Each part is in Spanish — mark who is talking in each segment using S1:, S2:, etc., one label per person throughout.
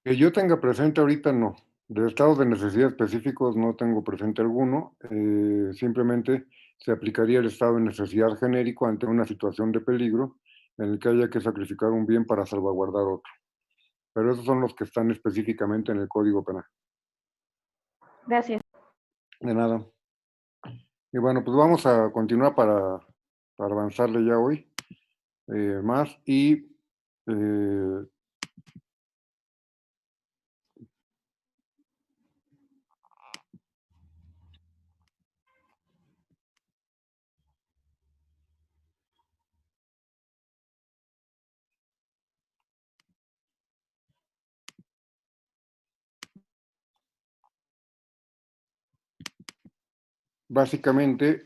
S1: Que yo tenga presente ahorita no. De estados de necesidad específicos no tengo presente alguno. Simplemente se aplicaría el estado de necesidad genérico ante una situación de peligro en el que haya que sacrificar un bien para salvaguardar otro. Pero esos son los que están específicamente en el Código Penal.
S2: Gracias.
S1: De nada. Y bueno, pues vamos a continuar para avanzarle ya hoy más. Y eh, básicamente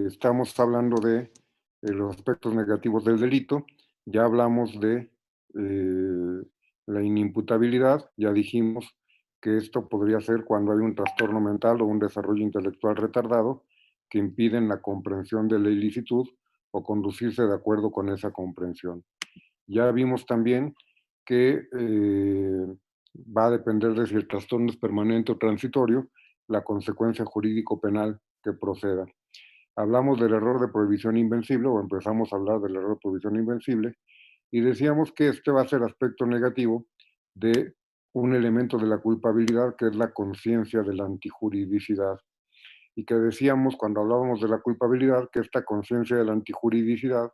S1: estamos hablando de los aspectos negativos del delito. Ya hablamos de la inimputabilidad, ya dijimos que esto podría ser cuando hay un trastorno mental o un desarrollo intelectual retardado que impiden la comprensión de la ilicitud o conducirse de acuerdo con esa comprensión. Ya vimos también que va a depender de si el trastorno es permanente o transitorio, la consecuencia jurídico-penal que proceda. Hablamos del error de prohibición invencible, o empezamos a hablar del error de prohibición invencible, y decíamos que este va a ser aspecto negativo de un elemento de la culpabilidad, que es la conciencia de la antijuridicidad. Y que decíamos cuando hablábamos de la culpabilidad que esta conciencia de la antijuridicidad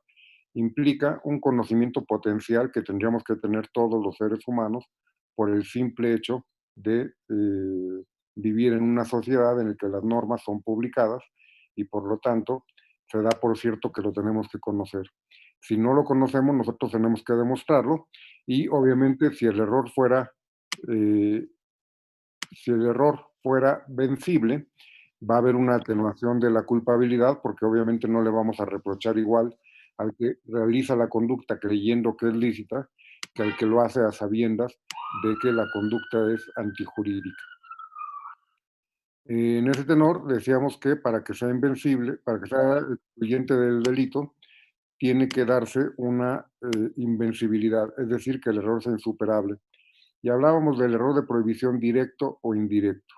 S1: implica un conocimiento potencial que tendríamos que tener todos los seres humanos por el simple hecho de vivir en una sociedad en la que las normas son publicadas y por lo tanto se da por cierto que lo tenemos que conocer. Si no lo conocemos, nosotros tenemos que demostrarlo y obviamente eh, si el error fuera vencible, va a haber una atenuación de la culpabilidad porque obviamente no le vamos a reprochar igual al que realiza la conducta creyendo que es lícita que al que lo hace a sabiendas de que la conducta es antijurídica. En ese tenor decíamos que para que sea invencible, para que sea excluyente del delito, tiene que darse una invencibilidad, es decir, que el error sea insuperable. Y hablábamos del error de prohibición directo o indirecto.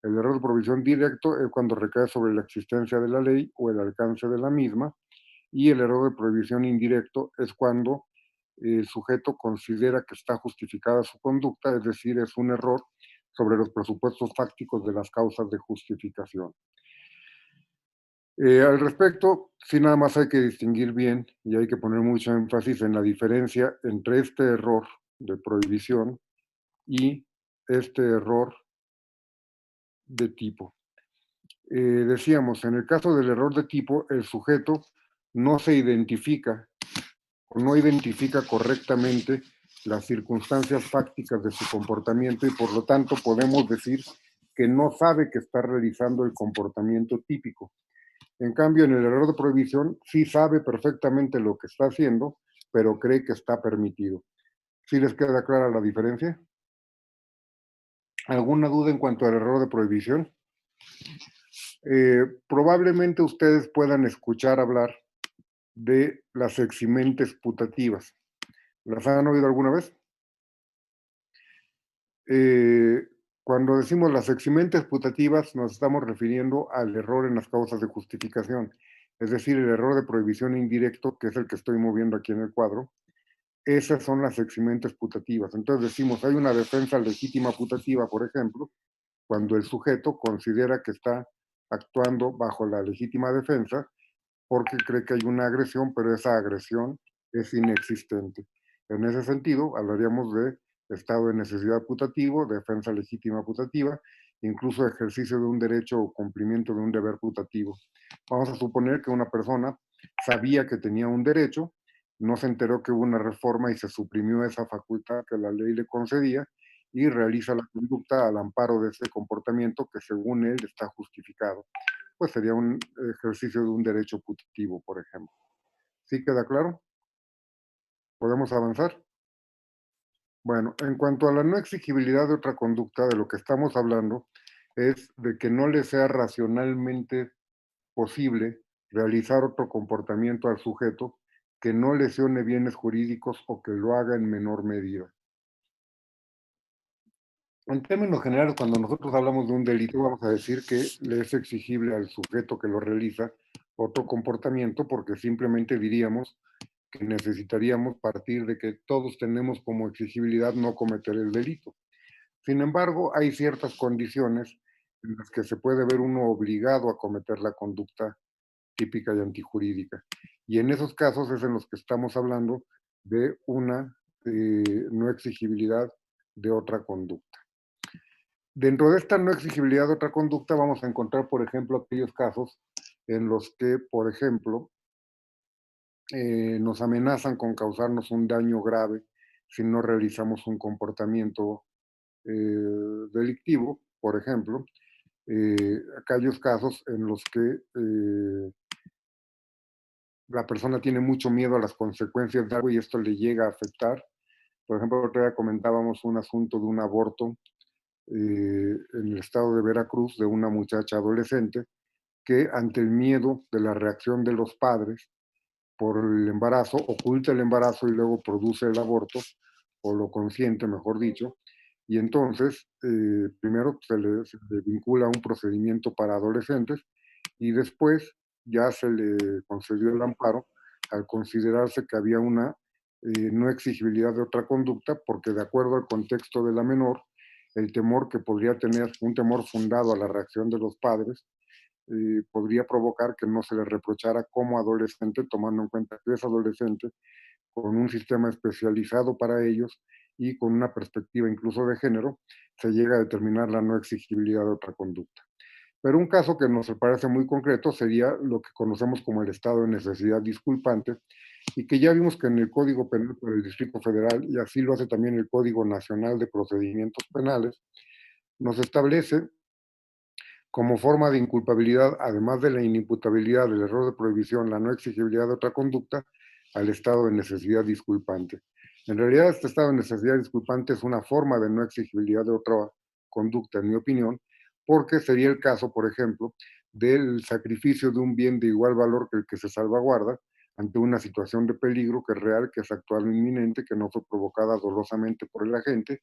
S1: El error de provisión directo es cuando recae sobre la existencia de la ley o el alcance de la misma, y el error de prohibición indirecto es cuando el sujeto considera que está justificada su conducta, es decir, es un error sobre los presupuestos fácticos de las causas de justificación. Al respecto, sí nada más hay que distinguir bien y hay que poner mucho énfasis en la diferencia entre este error de prohibición y este error de tipo. Decíamos, en el caso del error de tipo, el sujeto no se identifica o no identifica correctamente las circunstancias fácticas de su comportamiento y por lo tanto podemos decir que no sabe que está realizando el comportamiento típico. En cambio, en el error de prohibición sí sabe perfectamente lo que está haciendo, pero cree que está permitido. ¿Sí les queda clara la diferencia? ¿Alguna duda en cuanto al error de prohibición? Probablemente ustedes puedan escuchar hablar de las eximentes putativas. ¿Las han oído alguna vez? Eh, Cuando decimos las eximentes putativas nos estamos refiriendo al error en las causas de justificación, es decir, el error de prohibición indirecto, que es el que estoy moviendo aquí en el cuadro. Esas son las eximentes putativas. Entonces decimos, hay una defensa legítima putativa, por ejemplo, cuando el sujeto considera que está actuando bajo la legítima defensa porque cree que hay una agresión, pero esa agresión es inexistente. En ese sentido, hablaríamos de estado de necesidad putativo, defensa legítima putativa, incluso ejercicio de un derecho o cumplimiento de un deber putativo. Vamos a suponer que una persona sabía que tenía un derecho, no se enteró que hubo una reforma y se suprimió esa facultad que la ley le concedía y realiza la conducta al amparo de ese comportamiento que según él está justificado. Pues sería un ejercicio de un derecho putativo, por ejemplo. ¿Sí queda claro? ¿Podemos avanzar? Bueno, en cuanto a la no exigibilidad de otra conducta, de lo que estamos hablando es de que no le sea racionalmente posible realizar otro comportamiento al sujeto que no lesione bienes jurídicos o que lo haga en menor medida. En términos generales, cuando nosotros hablamos de un delito, vamos a decir que le es exigible al sujeto que lo realiza otro comportamiento, porque simplemente diríamos que necesitaríamos partir de que todos tenemos como exigibilidad no cometer el delito. Sin embargo, hay ciertas condiciones en las que se puede ver uno obligado a cometer la conducta típica y antijurídica. Y en esos casos es en los que estamos hablando de una no exigibilidad de otra conducta. Dentro de esta no exigibilidad de otra conducta vamos a encontrar, por ejemplo, aquellos casos en los que, por ejemplo, nos amenazan con causarnos un daño grave si no realizamos un comportamiento delictivo, por ejemplo, aquellos casos en los que la persona tiene mucho miedo a las consecuencias de algo y esto le llega a afectar. Por ejemplo, otro día comentábamos un asunto de un aborto en el estado de Veracruz de una muchacha adolescente que ante el miedo de la reacción de los padres por el embarazo, oculta el embarazo y luego produce el aborto, o lo consiente, mejor dicho, y entonces primero se le vincula a un procedimiento para adolescentes y después ya se le concedió el amparo al considerarse que había una no exigibilidad de otra conducta, porque de acuerdo al contexto de la menor, el temor que podría tener, un temor fundado a la reacción de los padres, podría provocar que no se le reprochara como adolescente, tomando en cuenta que es adolescente, con un sistema especializado para ellos y con una perspectiva incluso de género, se llega a determinar la no exigibilidad de otra conducta. Pero un caso que nos parece muy concreto sería lo que conocemos como el estado de necesidad disculpante y que ya vimos que en el Código Penal por el Distrito Federal, y así lo hace también el Código Nacional de Procedimientos Penales, nos establece como forma de inculpabilidad, además de la inimputabilidad del error de prohibición, la no exigibilidad de otra conducta, al estado de necesidad disculpante. En realidad, este estado de necesidad disculpante es una forma de no exigibilidad de otra conducta, en mi opinión, porque sería el caso, por ejemplo, del sacrificio de un bien de igual valor que el que se salvaguarda ante una situación de peligro que es real, que es actual e inminente, que no fue provocada dolosamente por el agente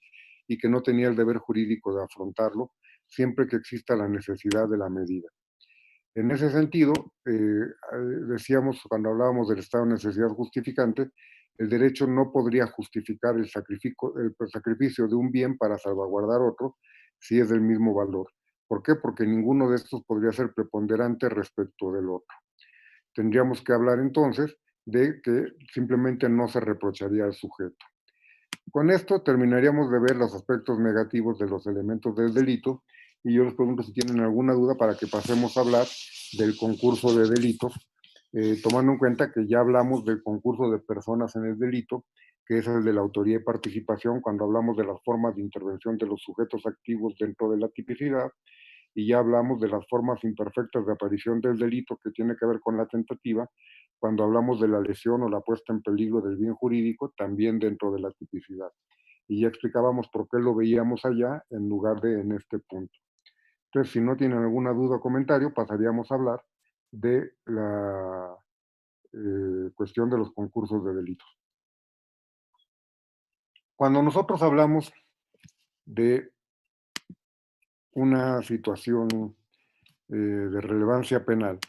S1: y que no tenía el deber jurídico de afrontarlo, siempre que exista la necesidad de la medida. En ese sentido, decíamos cuando hablábamos del estado de necesidad justificante, el derecho no podría justificar el sacrificio de un bien para salvaguardar otro si es del mismo valor. ¿Por qué? Porque ninguno de estos podría ser preponderante respecto del otro. Tendríamos que hablar entonces de que simplemente no se reprocharía al sujeto. Con esto terminaríamos de ver los aspectos negativos de los elementos del delito y yo les pregunto si tienen alguna duda para que pasemos a hablar del concurso de delitos, tomando en cuenta que ya hablamos del concurso de personas en el delito, que es el de la autoría y participación, cuando hablamos de las formas de intervención de los sujetos activos dentro de la tipicidad, y ya hablamos de las formas imperfectas de aparición del delito que tiene que ver con la tentativa, cuando hablamos de la lesión o la puesta en peligro del bien jurídico, también dentro de la tipicidad. Y ya explicábamos por qué lo veíamos allá en lugar de en este punto. Entonces, si no tienen alguna duda o comentario, pasaríamos a hablar de la cuestión de los concursos de delitos. Cuando nosotros hablamos de una situación de relevancia penal,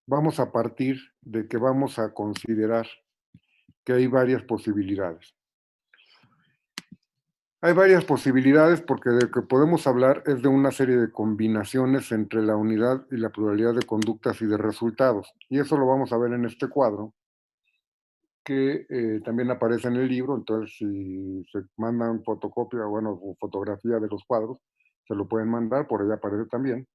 S1: vamos a partir de que vamos a considerar que hay varias posibilidades. Hay varias posibilidades porque de lo que podemos hablar es de una serie de combinaciones entre la unidad y la pluralidad de conductas y de resultados. Y eso lo vamos a ver en este cuadro, que también aparece en el libro. Entonces, si se mandan fotocopia, bueno, o fotografía de los cuadros, se lo pueden mandar, por ahí aparece también.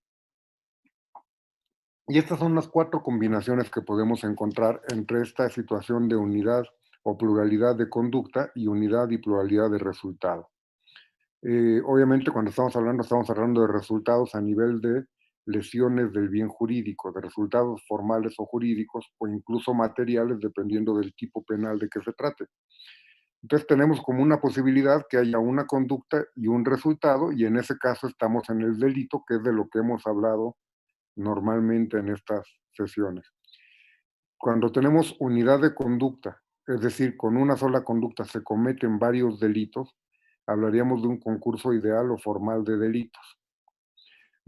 S1: Y estas son las 4 combinaciones que podemos encontrar entre esta situación de unidad o pluralidad de conducta y unidad y pluralidad de resultado. Obviamente, cuando estamos hablando de resultados a nivel de lesiones del bien jurídico, de resultados formales o jurídicos o incluso materiales, dependiendo del tipo penal de que se trate. Entonces tenemos como una posibilidad que haya una conducta y un resultado, y en ese caso estamos en el delito, que es de lo que hemos hablado normalmente en estas sesiones. Cuando tenemos unidad de conducta, es decir, con una sola conducta se cometen varios delitos, hablaríamos de un concurso ideal o formal de delitos.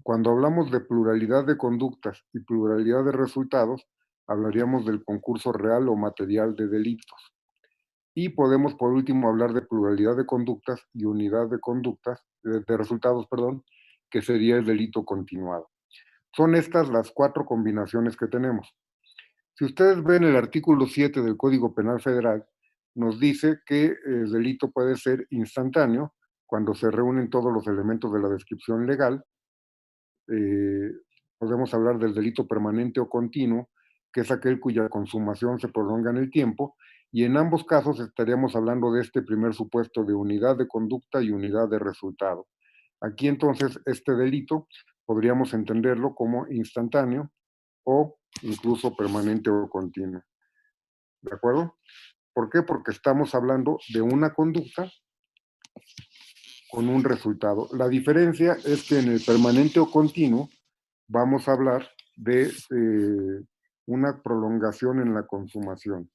S1: Cuando hablamos de pluralidad de conductas y pluralidad de resultados, hablaríamos del concurso real o material de delitos. Y podemos, por último, hablar de pluralidad de conductas y unidad de conductas, de resultados, perdón, que sería el delito continuado. Son estas las 4 combinaciones que tenemos. Si ustedes ven el artículo 7 del Código Penal Federal, nos dice que el delito puede ser instantáneo cuando se reúnen todos los elementos de la descripción legal. Podemos hablar del delito permanente o continuo, que es aquel cuya consumación se prolonga en el tiempo, y en ambos casos estaríamos hablando de este primer supuesto de unidad de conducta y unidad de resultado. Aquí entonces este delito podríamos entenderlo como instantáneo o incluso permanente o continuo. ¿De acuerdo? ¿Por qué? Porque estamos hablando de una conducta con un resultado. La diferencia es que en el permanente o continuo vamos a hablar de una prolongación en la consumación.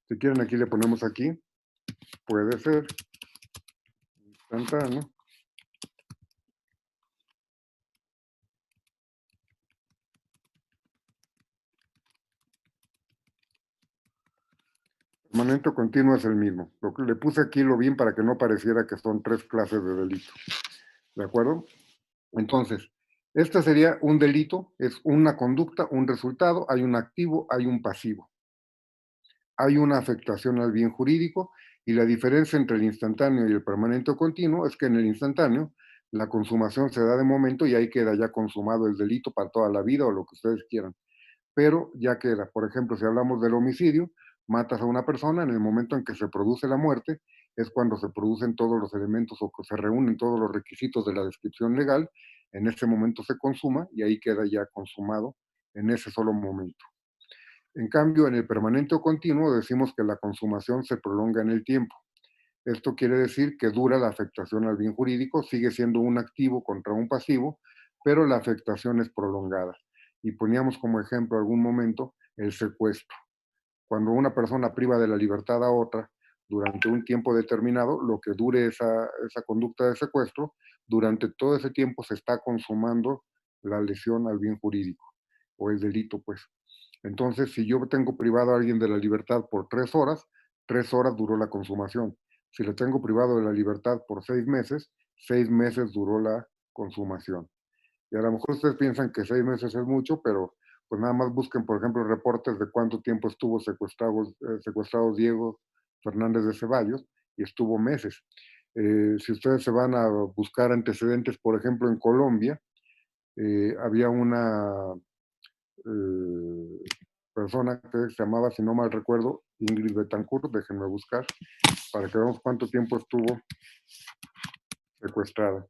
S1: Si quieren, aquí le ponemos aquí, puede ser instantáneo. Permanente o continuo es el mismo. Lo que le puse aquí lo bien para que no pareciera que son 3 clases de delito. ¿De acuerdo? Entonces, este sería un delito, es una conducta, un resultado, hay un activo, hay un pasivo. Hay una afectación al bien jurídico y la diferencia entre el instantáneo y el permanente o continuo es que en el instantáneo la consumación se da de momento y ahí queda ya consumado el delito para toda la vida o lo que ustedes quieran. Pero ya queda, por ejemplo, si hablamos del homicidio, matas a una persona, en el momento en que se produce la muerte, es cuando se producen todos los elementos o que se reúnen todos los requisitos de la descripción legal, en ese momento se consuma y ahí queda ya consumado en ese solo momento. En cambio, en el permanente o continuo decimos que la consumación se prolonga en el tiempo. Esto quiere decir que dura la afectación al bien jurídico, sigue siendo un activo contra un pasivo, pero la afectación es prolongada. Y poníamos como ejemplo algún momento el secuestro. Cuando una persona priva de la libertad a otra durante un tiempo determinado, lo que dure esa conducta de secuestro, durante todo ese tiempo se está consumando la lesión al bien jurídico o el delito, pues. Entonces, si yo tengo privado a alguien de la libertad por 3 horas duró la consumación. Si le tengo privado de la libertad por 6 meses duró la consumación. Y a lo mejor ustedes piensan que 6 meses es mucho, pero pues nada más busquen, por ejemplo, reportes de cuánto tiempo estuvo secuestrado Diego Fernández de Ceballos, y estuvo meses. Si ustedes se van a buscar antecedentes, por ejemplo, en Colombia, había una persona que se llamaba, si no mal recuerdo, Ingrid Betancourt, déjenme buscar, para que veamos cuánto tiempo estuvo secuestrada.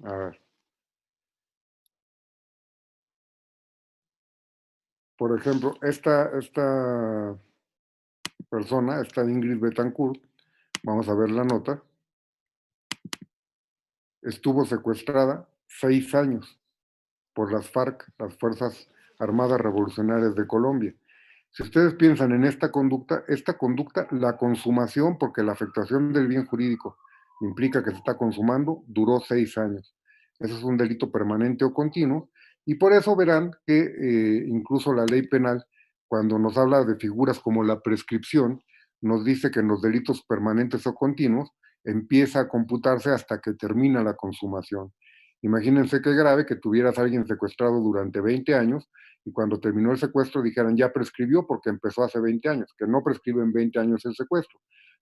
S1: A ver. Por ejemplo, esta persona, esta Ingrid Betancourt, vamos a ver la nota, estuvo secuestrada 6 años por las FARC, las Fuerzas Armadas Revolucionarias de Colombia. Si ustedes piensan en esta conducta, la consumación, porque la afectación del bien jurídico implica que se está consumando, duró 6 años. Eso es un delito permanente o continuo, y por eso verán que incluso la ley penal, cuando nos habla de figuras como la prescripción, nos dice que en los delitos permanentes o continuos empieza a computarse hasta que termina la consumación. Imagínense qué grave que tuvieras a alguien secuestrado durante 20 años y cuando terminó el secuestro dijeran ya prescribió porque empezó hace 20 años, que no prescribe en 20 años el secuestro,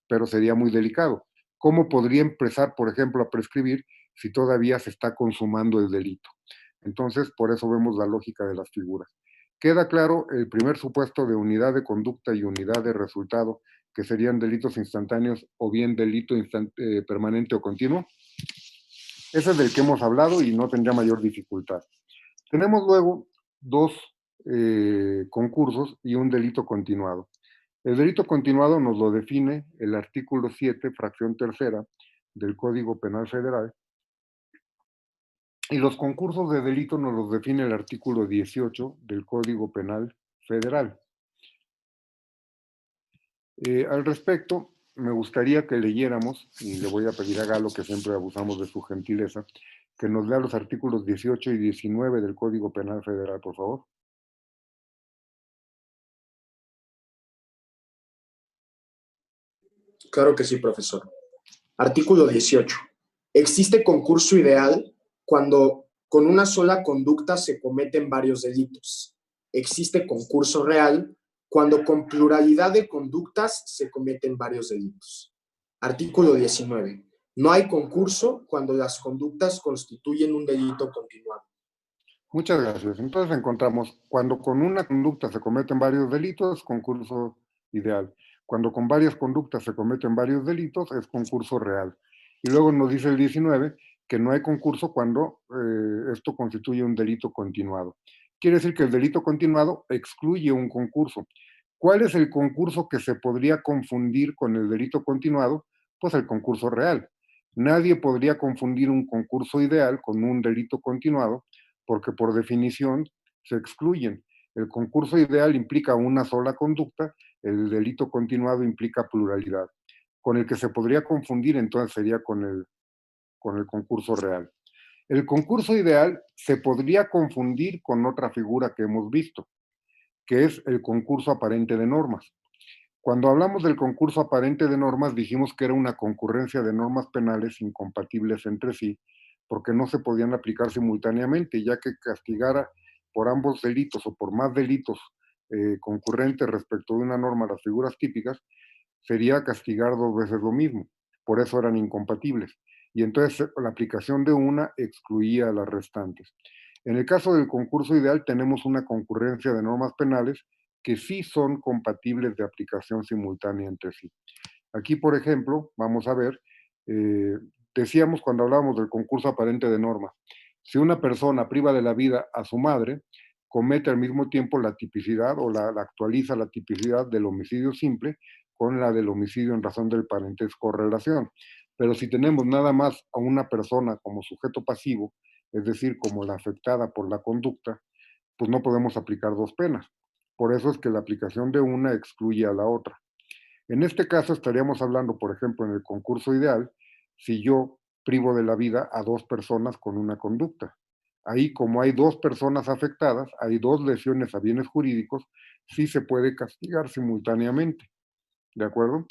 S1: pero sería muy delicado. ¿Cómo podría empezar, por ejemplo, a prescribir si todavía se está consumando el delito? Entonces, por eso vemos la lógica de las figuras. Queda claro el primer supuesto de unidad de conducta y unidad de resultado, que serían delitos instantáneos o bien delito permanente o continuo. Ese es del que hemos hablado y no tendría mayor dificultad. Tenemos luego 2 concursos y un delito continuado. El delito continuado nos lo define el artículo 7, fracción tercera del Código Penal Federal, y los concursos de delito nos los define el artículo 18 del Código Penal Federal. Al respecto, me gustaría que leyéramos, y le voy a pedir a Galo, que siempre abusamos de su gentileza, que nos lea los artículos 18 y 19 del Código Penal Federal, por favor.
S3: Claro que sí, profesor. Artículo 18. Existe concurso ideal cuando con una sola conducta se cometen varios delitos. Existe concurso real cuando con pluralidad de conductas se cometen varios delitos. Artículo 19. No hay concurso cuando las conductas constituyen un delito continuado.
S1: Muchas gracias. Entonces encontramos, cuando con una conducta se cometen varios delitos, concurso ideal. Cuando con varias conductas se cometen varios delitos, es concurso real. Y luego nos dice el 19 que no hay concurso cuando esto constituye un delito continuado. Quiere decir que el delito continuado excluye un concurso. ¿Cuál es el concurso que se podría confundir con el delito continuado? Pues el concurso real. Nadie podría confundir un concurso ideal con un delito continuado, porque por definición se excluyen. El concurso ideal implica una sola conducta, el delito continuado implica pluralidad. Con el que se podría confundir entonces sería con el concurso real. El concurso ideal se podría confundir con otra figura que hemos visto, que es el concurso aparente de normas. Cuando hablamos del concurso aparente de normas, dijimos que era una concurrencia de normas penales incompatibles entre sí, porque no se podían aplicar simultáneamente, ya que castigara por ambos delitos o por más delitos concurrentes respecto de una norma, las figuras típicas, sería castigar dos veces lo mismo. Por eso eran incompatibles. Y entonces la aplicación de una excluía a las restantes. En el caso del concurso ideal tenemos una concurrencia de normas penales que sí son compatibles de aplicación simultánea entre sí. Aquí, por ejemplo, vamos a ver, eh, decíamos cuando hablábamos del concurso aparente de normas, si una persona priva de la vida a su madre, comete al mismo tiempo la tipicidad o la actualiza la tipicidad del homicidio simple con la del homicidio en razón del parentesco o relación. Pero si tenemos nada más a una persona como sujeto pasivo, es decir, como la afectada por la conducta, pues no podemos aplicar dos penas. Por eso es que la aplicación de una excluye a la otra. En este caso estaríamos hablando, por ejemplo, en el concurso ideal, si yo privo de la vida a dos personas con una conducta. Ahí, como hay dos personas afectadas, hay dos lesiones a bienes jurídicos, sí se puede castigar simultáneamente. ¿De acuerdo?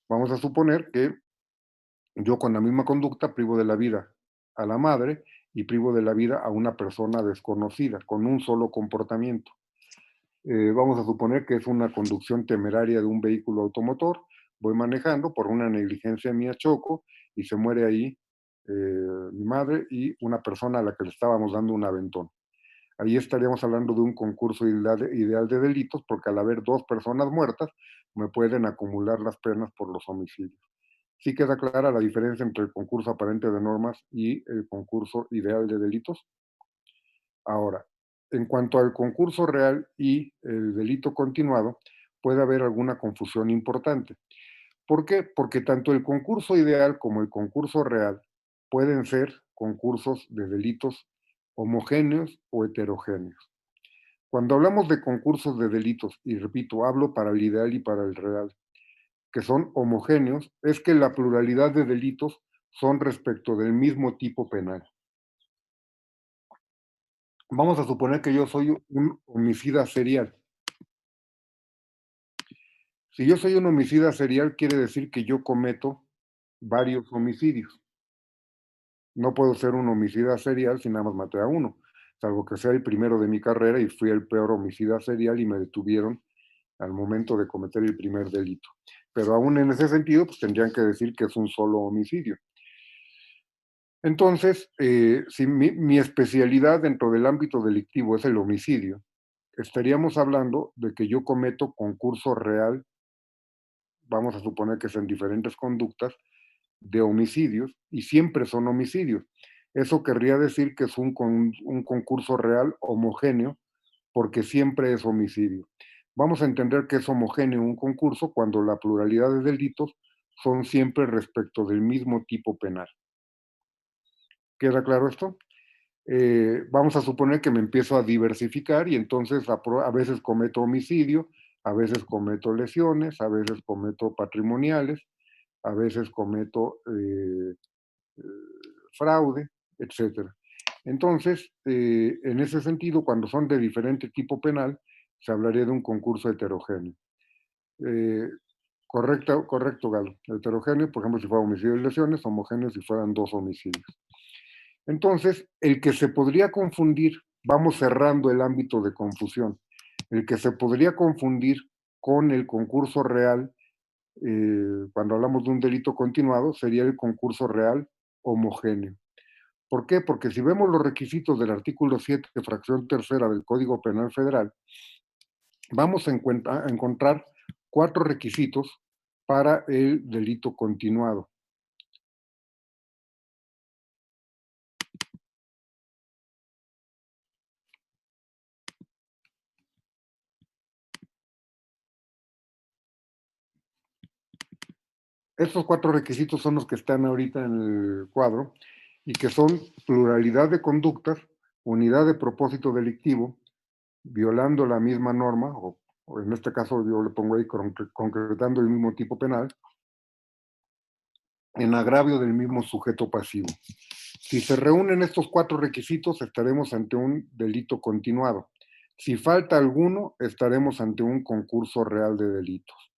S1: Vamos a suponer que yo con la misma conducta privo de la vida a la madre y privo de la vida a una persona desconocida, con un solo comportamiento. Vamos a suponer que es una conducción temeraria de un vehículo automotor, voy manejando, por una negligencia mía choco y se muere ahí mi madre y una persona a la que le estábamos dando un aventón. Ahí estaríamos hablando de un concurso ideal de delitos, porque al haber dos personas muertas, me pueden acumular las penas por los homicidios. ¿Sí queda clara la diferencia entre el concurso aparente de normas y el concurso ideal de delitos? Ahora, en cuanto al concurso real y el delito continuado, puede haber alguna confusión importante. ¿Por qué? Porque tanto el concurso ideal como el concurso real pueden ser concursos de delitos homogéneos o heterogéneos. Cuando hablamos de concursos de delitos, y repito, hablo para el ideal y para el real, que son homogéneos, es que la pluralidad de delitos son respecto del mismo tipo penal. Vamos a suponer que yo soy un homicida serial. Si yo soy un homicida serial, quiere decir que yo cometo varios homicidios. No puedo ser un homicida serial si nada más maté a uno, salvo que sea el primero de mi carrera y fui el peor homicida serial y me detuvieron al momento de cometer el primer delito. Pero aún en ese sentido, pues tendrían que decir que es un solo homicidio. Entonces, si mi especialidad dentro del ámbito delictivo es el homicidio, estaríamos hablando de que yo cometo concurso real, vamos a suponer que es en diferentes conductas, de homicidios, y siempre son homicidios. Eso querría decir que es un concurso real homogéneo, porque siempre es homicidio. vamos a entender que es homogéneo un concurso cuando la pluralidad de delitos son siempre respecto del mismo tipo penal. ¿Queda claro esto? Vamos a suponer que me empiezo a diversificar y entonces a veces cometo homicidio, a veces cometo lesiones, a veces cometo patrimoniales, a veces cometo fraude, etcétera. Entonces, en ese sentido, cuando son de diferente tipo penal, se hablaría de un concurso heterogéneo. Correcto, Galo. Heterogéneo, por ejemplo, si fuera homicidio y lesiones, homogéneo si fueran 2 homicidios. Entonces, el que se podría confundir, vamos cerrando el ámbito de confusión, el que se podría confundir con el concurso real, cuando hablamos de un delito continuado, sería el concurso real homogéneo. ¿Por qué? Porque si vemos los requisitos del artículo 7, fracción tercera del Código Penal Federal, vamos a encontrar 4 requisitos para el delito continuado. Estos 4 requisitos son los que están ahorita en el cuadro y que son pluralidad de conductas, unidad de propósito delictivo, violando la misma norma, o en este caso yo le pongo ahí concretando el mismo tipo penal, en agravio del mismo sujeto pasivo. Si se reúnen estos 4 requisitos, estaremos ante un delito continuado. Si falta alguno, estaremos ante un concurso real de delitos.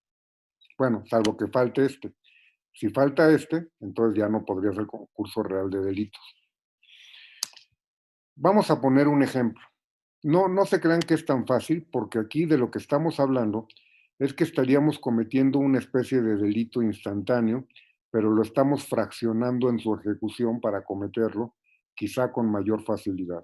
S1: Bueno, salvo que falte este. Si falta este, entonces ya no podría ser concurso real de delitos. Vamos a poner un ejemplo. No se crean que es tan fácil, porque aquí de lo que estamos hablando es que estaríamos cometiendo una especie de delito instantáneo, pero lo estamos fraccionando en su ejecución para cometerlo, quizá con mayor facilidad.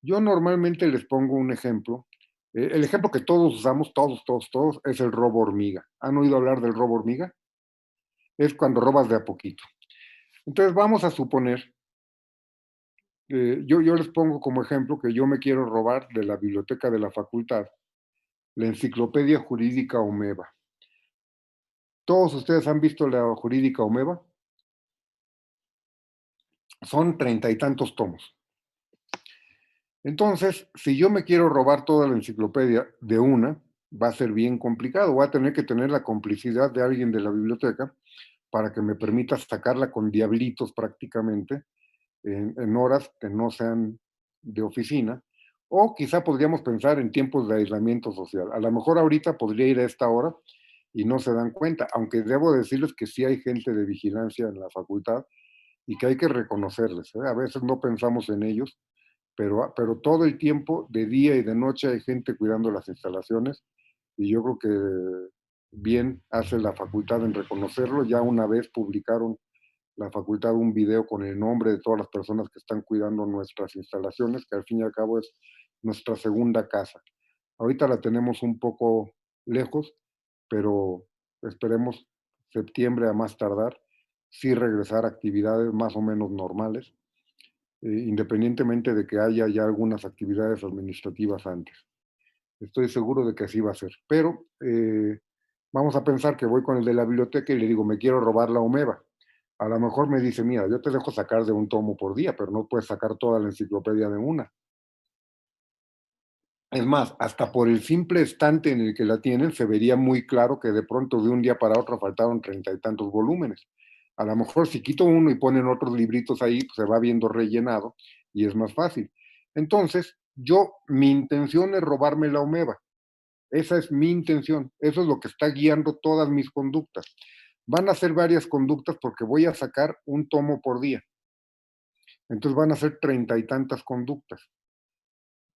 S1: Yo normalmente les pongo un ejemplo. El ejemplo que todos usamos, todos, es el robo hormiga. ¿Han oído hablar del robo hormiga? Es cuando robas de a poquito. Entonces vamos a suponer, yo les pongo como ejemplo que yo me quiero robar de la biblioteca de la facultad la enciclopedia jurídica Omeva. ¿Todos ustedes han visto la jurídica Omeva? Son 30 y tantos tomos. Entonces, si yo me quiero robar toda la enciclopedia de una, va a ser bien complicado. Voy a tener que tener la complicidad de alguien de la biblioteca para que me permita sacarla con diablitos prácticamente en horas que no sean de oficina. O quizá podríamos pensar en tiempos de aislamiento social. A lo mejor ahorita podría ir a esta hora y no se dan cuenta, aunque debo decirles que sí hay gente de vigilancia en la facultad y que hay que reconocerles. A veces no pensamos en ellos, pero todo el tiempo, de día y de noche, hay gente cuidando las instalaciones y yo creo que bien hace la facultad en reconocerlo. Ya una vez publicaron la facultad un video con el nombre de todas las personas que están cuidando nuestras instalaciones, que al fin y al cabo es nuestra segunda casa. Ahorita la tenemos un poco lejos, pero esperemos septiembre a más tardar, sí regresar a actividades más o menos normales, independientemente de que haya ya algunas actividades administrativas antes. Estoy seguro de que así va a ser. Pero vamos a pensar que voy con el de la biblioteca y le digo, me quiero robar la Omeva. A lo mejor me dice, mira, yo te dejo sacar de un tomo por día, pero no puedes sacar toda la enciclopedia de una. Es más, hasta por el simple estante en el que la tienen, se vería muy claro que de pronto de un día para otro faltaron 30 y tantos volúmenes. A lo mejor si quito uno y ponen otros libritos ahí, pues se va viendo rellenado y es más fácil. Entonces, mi intención es robarme la Omeva. Esa es mi intención. Eso es lo que está guiando todas mis conductas. Van a ser varias conductas porque voy a sacar un tomo por día. Entonces van a ser 30 y tantas conductas.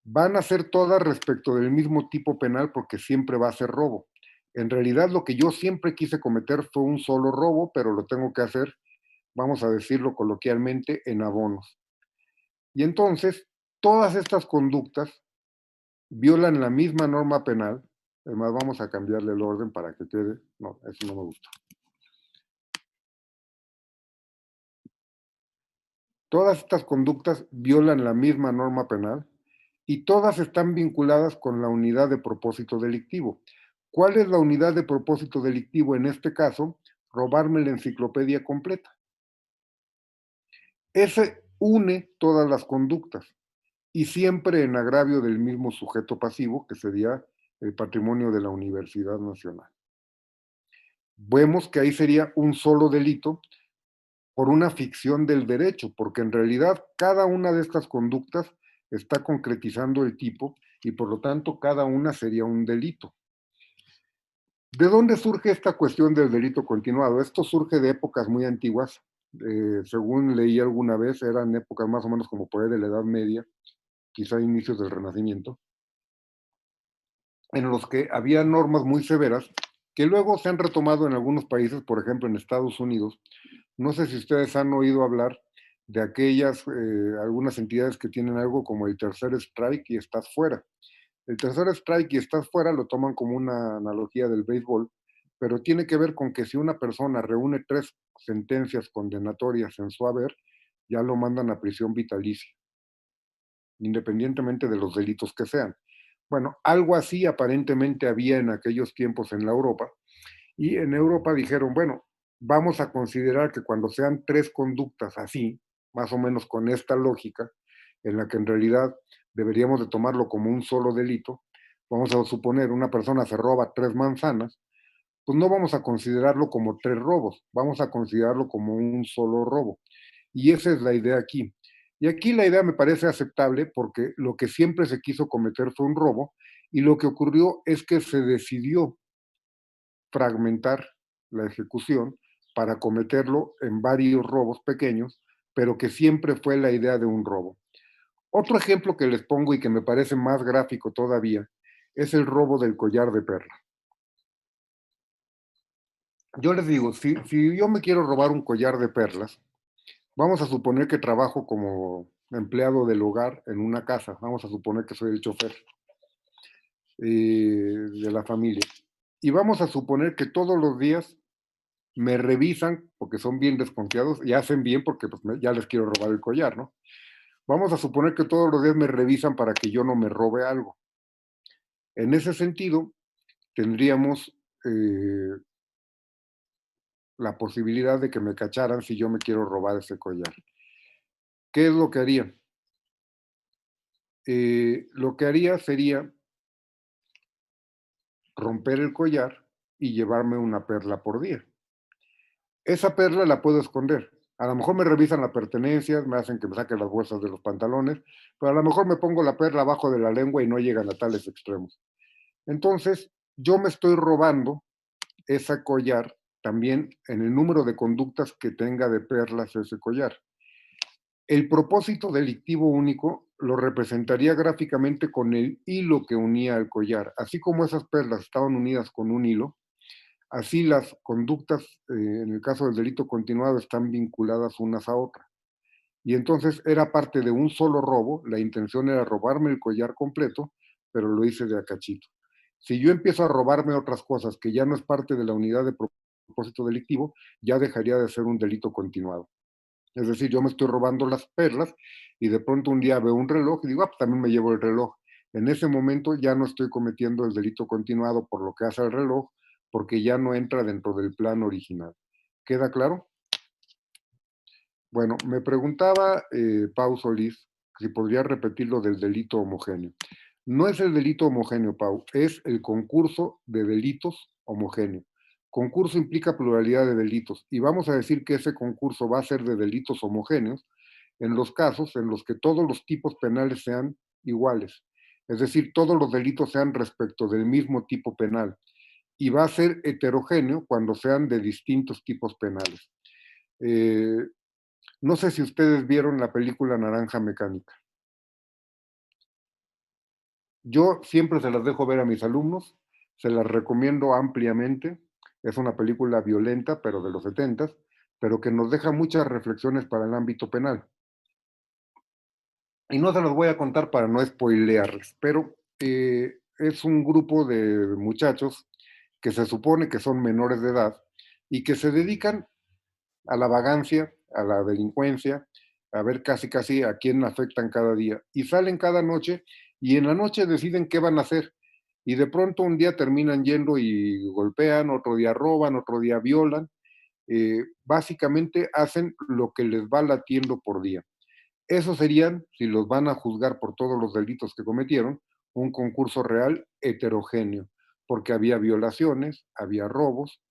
S1: Van a ser todas respecto del mismo tipo penal porque siempre va a ser robo. En realidad lo que yo siempre quise cometer fue un solo robo, pero lo tengo que hacer, vamos a decirlo coloquialmente, en abonos. Y entonces, todas estas conductas violan la misma norma penal. Además, vamos a cambiarle el orden para que quede. No, eso no me gusta. Todas estas conductas violan la misma norma penal y todas están vinculadas con la unidad de propósito delictivo. ¿Cuál es la unidad de propósito delictivo en este caso? Robarme la enciclopedia completa. Ese une todas las conductas y siempre en agravio del mismo sujeto pasivo, que sería el patrimonio de la Universidad Nacional. Vemos que ahí sería un solo delito por una ficción del derecho, porque en realidad cada una de estas conductas está concretizando el tipo y por lo tanto cada una sería un delito. ¿De dónde surge esta cuestión del delito continuado? Esto surge de épocas muy antiguas, según leí alguna vez, eran épocas más o menos como por ahí de la Edad Media, quizá inicios del Renacimiento, en los que había normas muy severas que luego se han retomado en algunos países, por ejemplo en Estados Unidos. No sé si ustedes han oído hablar de aquellas, algunas entidades que tienen algo como el tercer strike y estás fuera. El tercer strike y estás fuera lo toman como una analogía del béisbol, pero tiene que ver con que si una persona reúne 3 sentencias condenatorias en su haber, ya lo mandan a prisión vitalicia, independientemente de los delitos que sean. Bueno, algo así aparentemente había en aquellos tiempos en la Europa, y en Europa dijeron, bueno, vamos a considerar que cuando sean 3 conductas así, más o menos con esta lógica, en la que en realidad deberíamos de tomarlo como un solo delito, vamos a suponer una persona se roba 3 manzanas, pues no vamos a considerarlo como 3 robos, vamos a considerarlo como un solo robo. Y esa es la idea aquí. Y aquí la idea me parece aceptable porque lo que siempre se quiso cometer fue un robo y lo que ocurrió es que se decidió fragmentar la ejecución para cometerlo en varios robos pequeños, pero que siempre fue la idea de un robo. Otro ejemplo que les pongo y que me parece más gráfico todavía es el robo del collar de perla. Yo les digo, si yo me quiero robar un collar de perlas, vamos a suponer que trabajo como empleado del hogar en una casa, vamos a suponer que soy el chofer de la familia, y vamos a suponer que todos los días me revisan porque son bien desconfiados y hacen bien porque pues, ya les quiero robar el collar, ¿no? Vamos a suponer que todos los días me revisan para que yo no me robe algo. En ese sentido, tendríamos la posibilidad de que me cacharan si yo me quiero robar ese collar. ¿Qué es lo que haría? Lo que haría sería romper el collar y llevarme una perla por día. Esa perla la puedo esconder. A lo mejor me revisan las pertenencias, me hacen que me saquen las bolsas de los pantalones, pero a lo mejor me pongo la perla abajo de la lengua y no llegan a tales extremos. Entonces, yo me estoy robando ese collar también en el número de conductas que tenga de perlas ese collar. El propósito delictivo único lo representaría gráficamente con el hilo que unía el collar. Así como esas perlas estaban unidas con un hilo, así las conductas, en el caso del delito continuado, están vinculadas unas a otras. Y entonces era parte de un solo robo, la intención era robarme el collar completo, pero lo hice de a cachito. Si yo empiezo a robarme otras cosas que ya no es parte de la unidad de propósito delictivo, ya dejaría de ser un delito continuado. Es decir, yo me estoy robando las perlas y de pronto un día veo un reloj y digo, pues también me llevo el reloj. En ese momento ya no estoy cometiendo el delito continuado por lo que hace el reloj, porque ya no entra dentro del plan original. ¿Queda claro? Bueno, me preguntaba Pau Solís si podría repetir lo del delito homogéneo. No es el delito homogéneo, Pau, es el concurso de delitos homogéneo. Concurso implica pluralidad de delitos y vamos a decir que ese concurso va a ser de delitos homogéneos en los casos en los que todos los tipos penales sean iguales, es decir, todos los delitos sean respecto del mismo tipo penal y va a ser heterogéneo cuando sean de distintos tipos penales. Eh, no sé si ustedes vieron la película Naranja Mecánica. Yo siempre se las dejo ver a mis alumnos, se las recomiendo ampliamente. Es una película violenta, pero de los 70s, pero que nos deja muchas reflexiones para el ámbito penal. Y no se los voy a contar para no spoilearles, pero es un grupo de muchachos que se supone que son menores de edad y que se dedican a la vagancia, a la delincuencia, a ver casi a quién afectan cada día. Y salen cada noche y en la noche deciden qué van a hacer. Y de pronto un día terminan yendo y golpean, otro día roban, otro día violan. Básicamente hacen lo que les va latiendo por día. Esos serían, si los van a juzgar por todos los delitos que cometieron, un concurso real heterogéneo, porque había violaciones, había robos,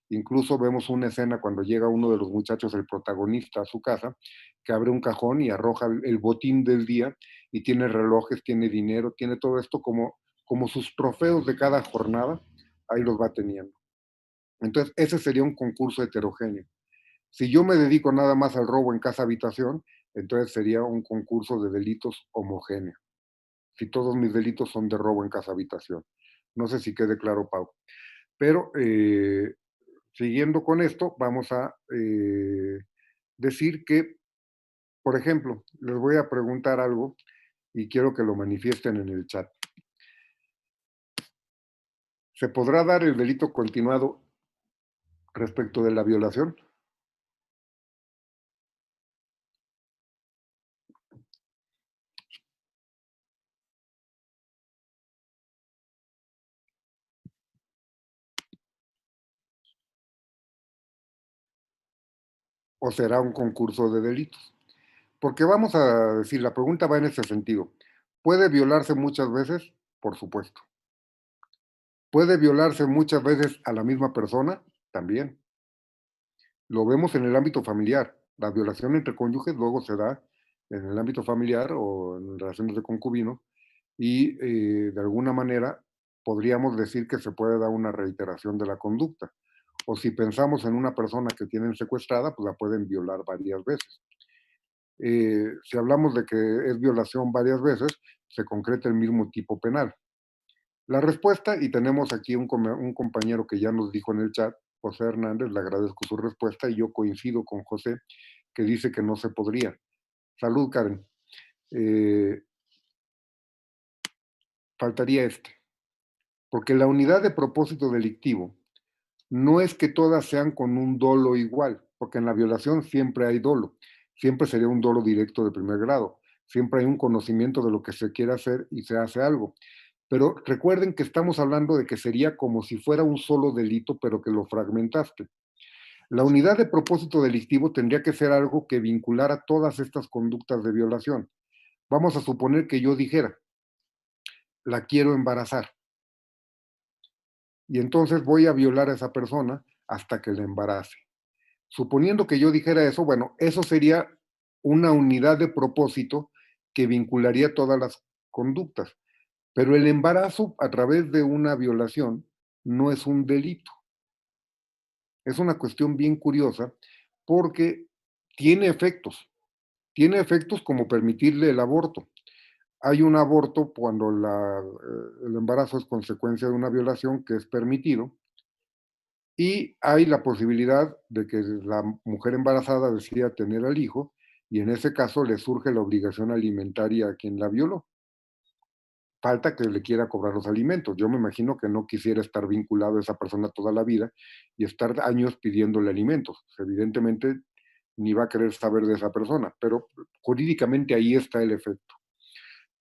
S1: incluso vemos una escena cuando llega uno de los muchachos, el protagonista, a su casa, que abre un cajón y arroja el botín del día, y tiene relojes, tiene dinero, tiene todo esto como sus trofeos de cada jornada, ahí los va teniendo. Entonces, ese sería un concurso heterogéneo. Si yo me dedico nada más al robo en casa habitación, entonces sería un concurso de delitos homogéneo. Si todos mis delitos son de robo en casa habitación. No sé si quede claro, Pau. Pero siguiendo con esto, vamos a decir que, por ejemplo, les voy a preguntar algo y quiero que lo manifiesten en el chat. ¿Se podrá dar el delito continuado respecto de la violación? ¿O será un concurso de delitos? Porque vamos a decir, la pregunta va en ese sentido. ¿Puede violarse muchas veces? Por supuesto. ¿Puede violarse muchas veces a la misma persona? También. Lo vemos en el ámbito familiar. La violación entre cónyuges luego se da en el ámbito familiar o en relaciones de concubino y de alguna manera podríamos decir que se puede dar una reiteración de la conducta. O si pensamos en una persona que tienen secuestrada, pues la pueden violar varias veces. Si hablamos de que es violación varias veces, se concreta el mismo tipo penal. La respuesta, y tenemos aquí un compañero que ya nos dijo en el chat, José Hernández, le agradezco su respuesta y yo coincido con José, que dice que no se podría. Salud, Karen. Faltaría porque la unidad de propósito delictivo no es que todas sean con un dolo igual, porque en la violación siempre hay dolo, siempre sería un dolo directo de primer grado, siempre hay un conocimiento de lo que se quiere hacer y se hace algo. Pero recuerden que estamos hablando de que sería como si fuera un solo delito, pero que lo fragmentaste. La unidad de propósito delictivo tendría que ser algo que vinculara todas estas conductas de violación. Vamos a suponer que yo dijera, la quiero embarazar. Y entonces voy a violar a esa persona hasta que la embarace. Suponiendo que yo dijera eso, bueno, eso sería una unidad de propósito que vincularía todas las conductas. Pero el embarazo a través de una violación no es un delito. Es una cuestión bien curiosa porque tiene efectos. Tiene efectos como permitirle el aborto. Hay un aborto cuando el embarazo es consecuencia de una violación que es permitido y hay la posibilidad de que la mujer embarazada decida tener al hijo y en ese caso le surge la obligación alimentaria a quien la violó. Falta que le quiera cobrar los alimentos. Yo me imagino que no quisiera estar vinculado a esa persona toda la vida y estar años pidiéndole alimentos. Evidentemente ni va a querer saber de esa persona, pero jurídicamente ahí está el efecto.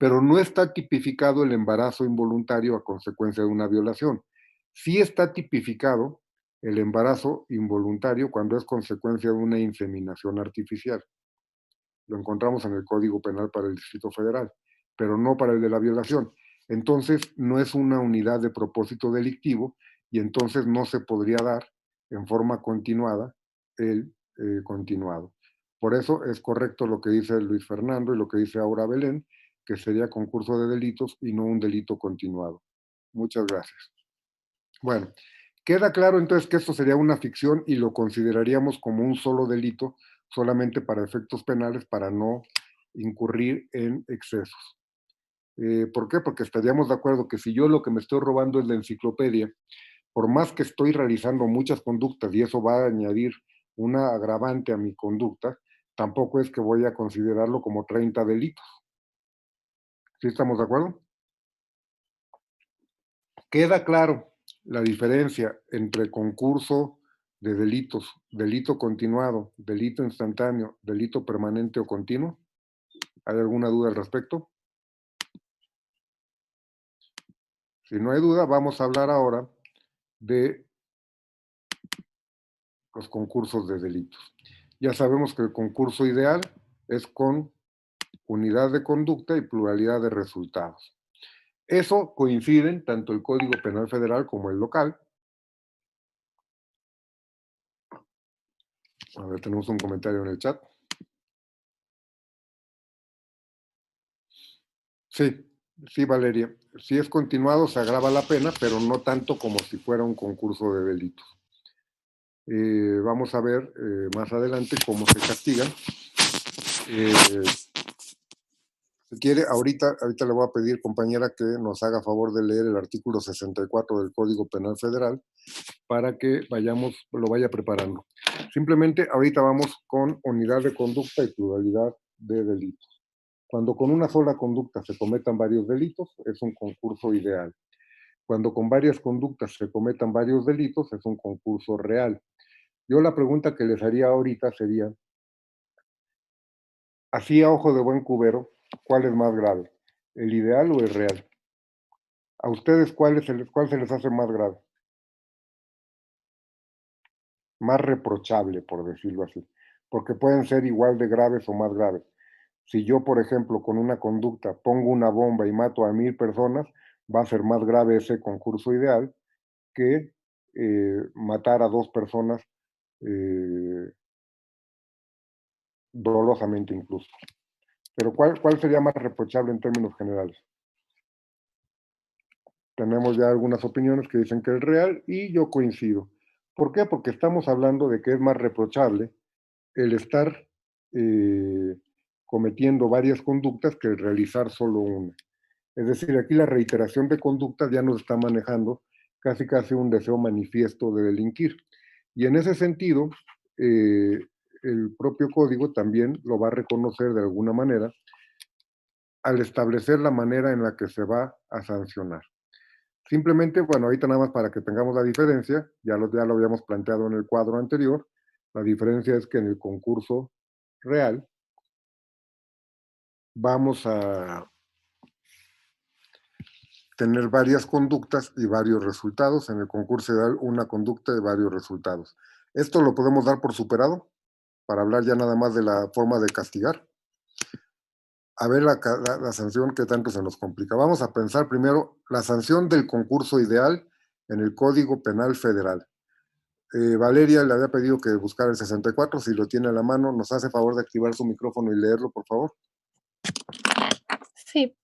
S1: Pero no está tipificado el embarazo involuntario a consecuencia de una violación. Sí está tipificado el embarazo involuntario cuando es consecuencia de una inseminación artificial. Lo encontramos en el Código Penal para el Distrito Federal, pero no para el de la violación. Entonces, no es una unidad de propósito delictivo y entonces no se podría dar en forma continuada el continuado. Por eso es correcto lo que dice Luis Fernando y lo que dice Aura Belén, que sería concurso de delitos y no un delito continuado. Muchas gracias. Bueno, queda claro entonces que esto sería una ficción y lo consideraríamos como un solo delito solamente para efectos penales para no incurrir en excesos. ¿Por qué? Porque estaríamos de acuerdo que si yo lo que me estoy robando es la enciclopedia, por más que estoy realizando muchas conductas y eso va a añadir una agravante a mi conducta, tampoco es que voy a considerarlo como 30 delitos. ¿Sí estamos de acuerdo? Queda claro la diferencia entre concurso de delitos, delito continuado, delito instantáneo, delito permanente o continuo. ¿Hay alguna duda al respecto? Si no hay duda, vamos a hablar ahora de los concursos de delitos. Ya sabemos que el concurso ideal es con unidad de conducta y pluralidad de resultados. Eso coinciden tanto el Código Penal Federal como el local. A ver, tenemos un comentario en el chat. Sí, Valeria. Si es continuado, se agrava la pena, pero no tanto como si fuera un concurso de delitos. Vamos a ver más adelante cómo se castigan. Si quiere, ahorita le voy a pedir, compañera, que nos haga favor de leer el artículo 64 del Código Penal Federal para que lo vaya preparando. Simplemente ahorita vamos con unidad de conducta y pluralidad de delitos. Cuando con una sola conducta se cometan varios delitos, es un concurso ideal. Cuando con varias conductas se cometan varios delitos, es un concurso real. Yo la pregunta que les haría ahorita sería, así a ojo de buen cubero, ¿cuál es más grave? ¿El ideal o el real? ¿A ustedes cuál se les hace más grave? Más reprochable, por decirlo así. Porque pueden ser igual de graves o más graves. Si yo, por ejemplo, con una conducta pongo una bomba y mato a 1000 personas, va a ser más grave ese concurso ideal que matar a 2 personas dolosamente incluso. Pero ¿cuál sería más reprochable en términos generales? Tenemos ya algunas opiniones que dicen que es real y yo coincido. ¿Por qué? Porque estamos hablando de que es más reprochable el estar cometiendo varias conductas que el realizar solo una. Es decir, aquí la reiteración de conductas ya nos está manejando casi un deseo manifiesto de delinquir. Y en ese sentido, el propio código también lo va a reconocer de alguna manera al establecer la manera en la que se va a sancionar. Simplemente, bueno, ahorita nada más para que tengamos la diferencia, ya lo habíamos planteado en el cuadro anterior, la diferencia es que en el concurso real vamos a tener varias conductas y varios resultados. En el concurso ideal, una conducta y varios resultados. Esto lo podemos dar por superado, para hablar ya nada más de la forma de castigar. A ver la sanción que tanto se nos complica. Vamos a pensar primero la sanción del concurso ideal en el Código Penal Federal. Valeria le había pedido que buscara el 64, si lo tiene a la mano, ¿nos hace favor de activar su micrófono y leerlo, por favor?
S4: Sí.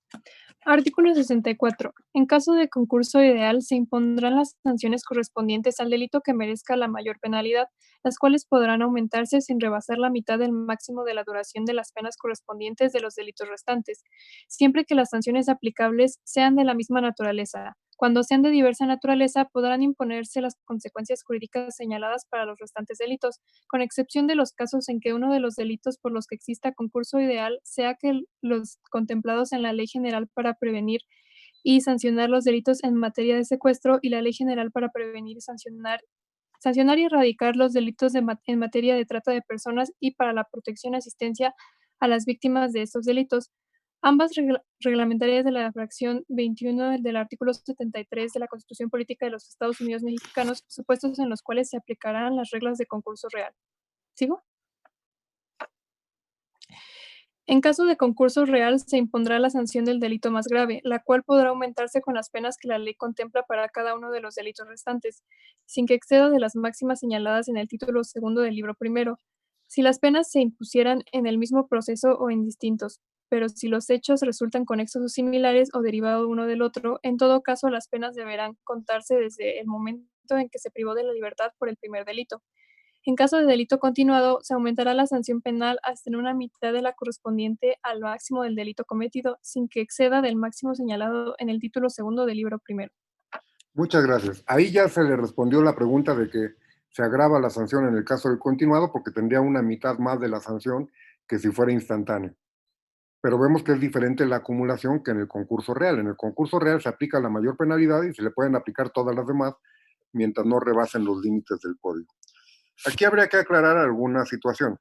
S4: Artículo 64. En caso de concurso ideal, se impondrán las sanciones correspondientes al delito que merezca la mayor penalidad, las cuales podrán aumentarse sin rebasar la mitad del máximo de la duración de las penas correspondientes de los delitos restantes, siempre que las sanciones aplicables sean de la misma naturaleza. Cuando sean de diversa naturaleza, podrán imponerse las consecuencias jurídicas señaladas para los restantes delitos, con excepción de los casos en que uno de los delitos por los que exista concurso ideal sea que los contemplados en la Ley General para prevenir y sancionar los delitos en materia de secuestro y la Ley General para prevenir y sancionar y erradicar los delitos en materia de trata de personas y para la protección y asistencia a las víctimas de estos delitos, ambas reglamentarias de la fracción 21 del artículo 73 de la Constitución Política de los Estados Unidos Mexicanos, supuestos en los cuales se aplicarán las reglas de concurso real. ¿Sigo? En caso de concurso real, se impondrá la sanción del delito más grave, la cual podrá aumentarse con las penas que la ley contempla para cada uno de los delitos restantes, sin que exceda de las máximas señaladas en el título segundo del libro primero, si las penas se impusieran en el mismo proceso o en distintos, pero si los hechos resultan conexos o similares o derivados uno del otro, en todo caso las penas deberán contarse desde el momento en que se privó de la libertad por el primer delito. En caso de delito continuado, se aumentará la sanción penal hasta en una mitad de la correspondiente al máximo del delito cometido, sin que exceda del máximo señalado en el título segundo del libro primero.
S1: Muchas gracias. Ahí ya se le respondió la pregunta de que se agrava la sanción en el caso del continuado porque tendría una mitad más de la sanción que si fuera instantáneo. Pero vemos que es diferente la acumulación que en el concurso real. En el concurso real se aplica la mayor penalidad y se le pueden aplicar todas las demás mientras no rebasen los límites del código. Aquí habría que aclarar alguna situación.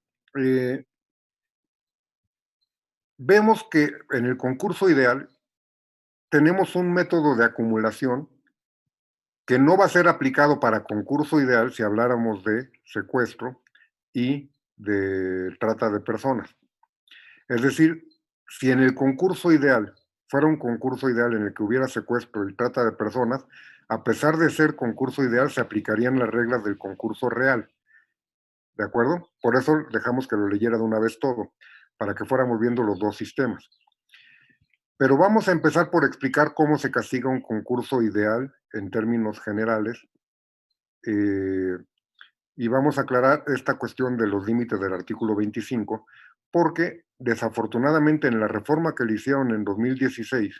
S1: Vemos que en el concurso ideal tenemos un método de acumulación que no va a ser aplicado para concurso ideal si habláramos de secuestro y de trata de personas. Es decir, si en el concurso ideal fuera un concurso ideal en el que hubiera secuestro y trata de personas, a pesar de ser concurso ideal, se aplicarían las reglas del concurso real. ¿De acuerdo? Por eso dejamos que lo leyera de una vez todo, para que fuéramos viendo los dos sistemas. Pero vamos a empezar por explicar cómo se castiga un concurso ideal en términos generales, y vamos a aclarar esta cuestión de los límites del artículo 25, porque desafortunadamente en la reforma que le hicieron en 2016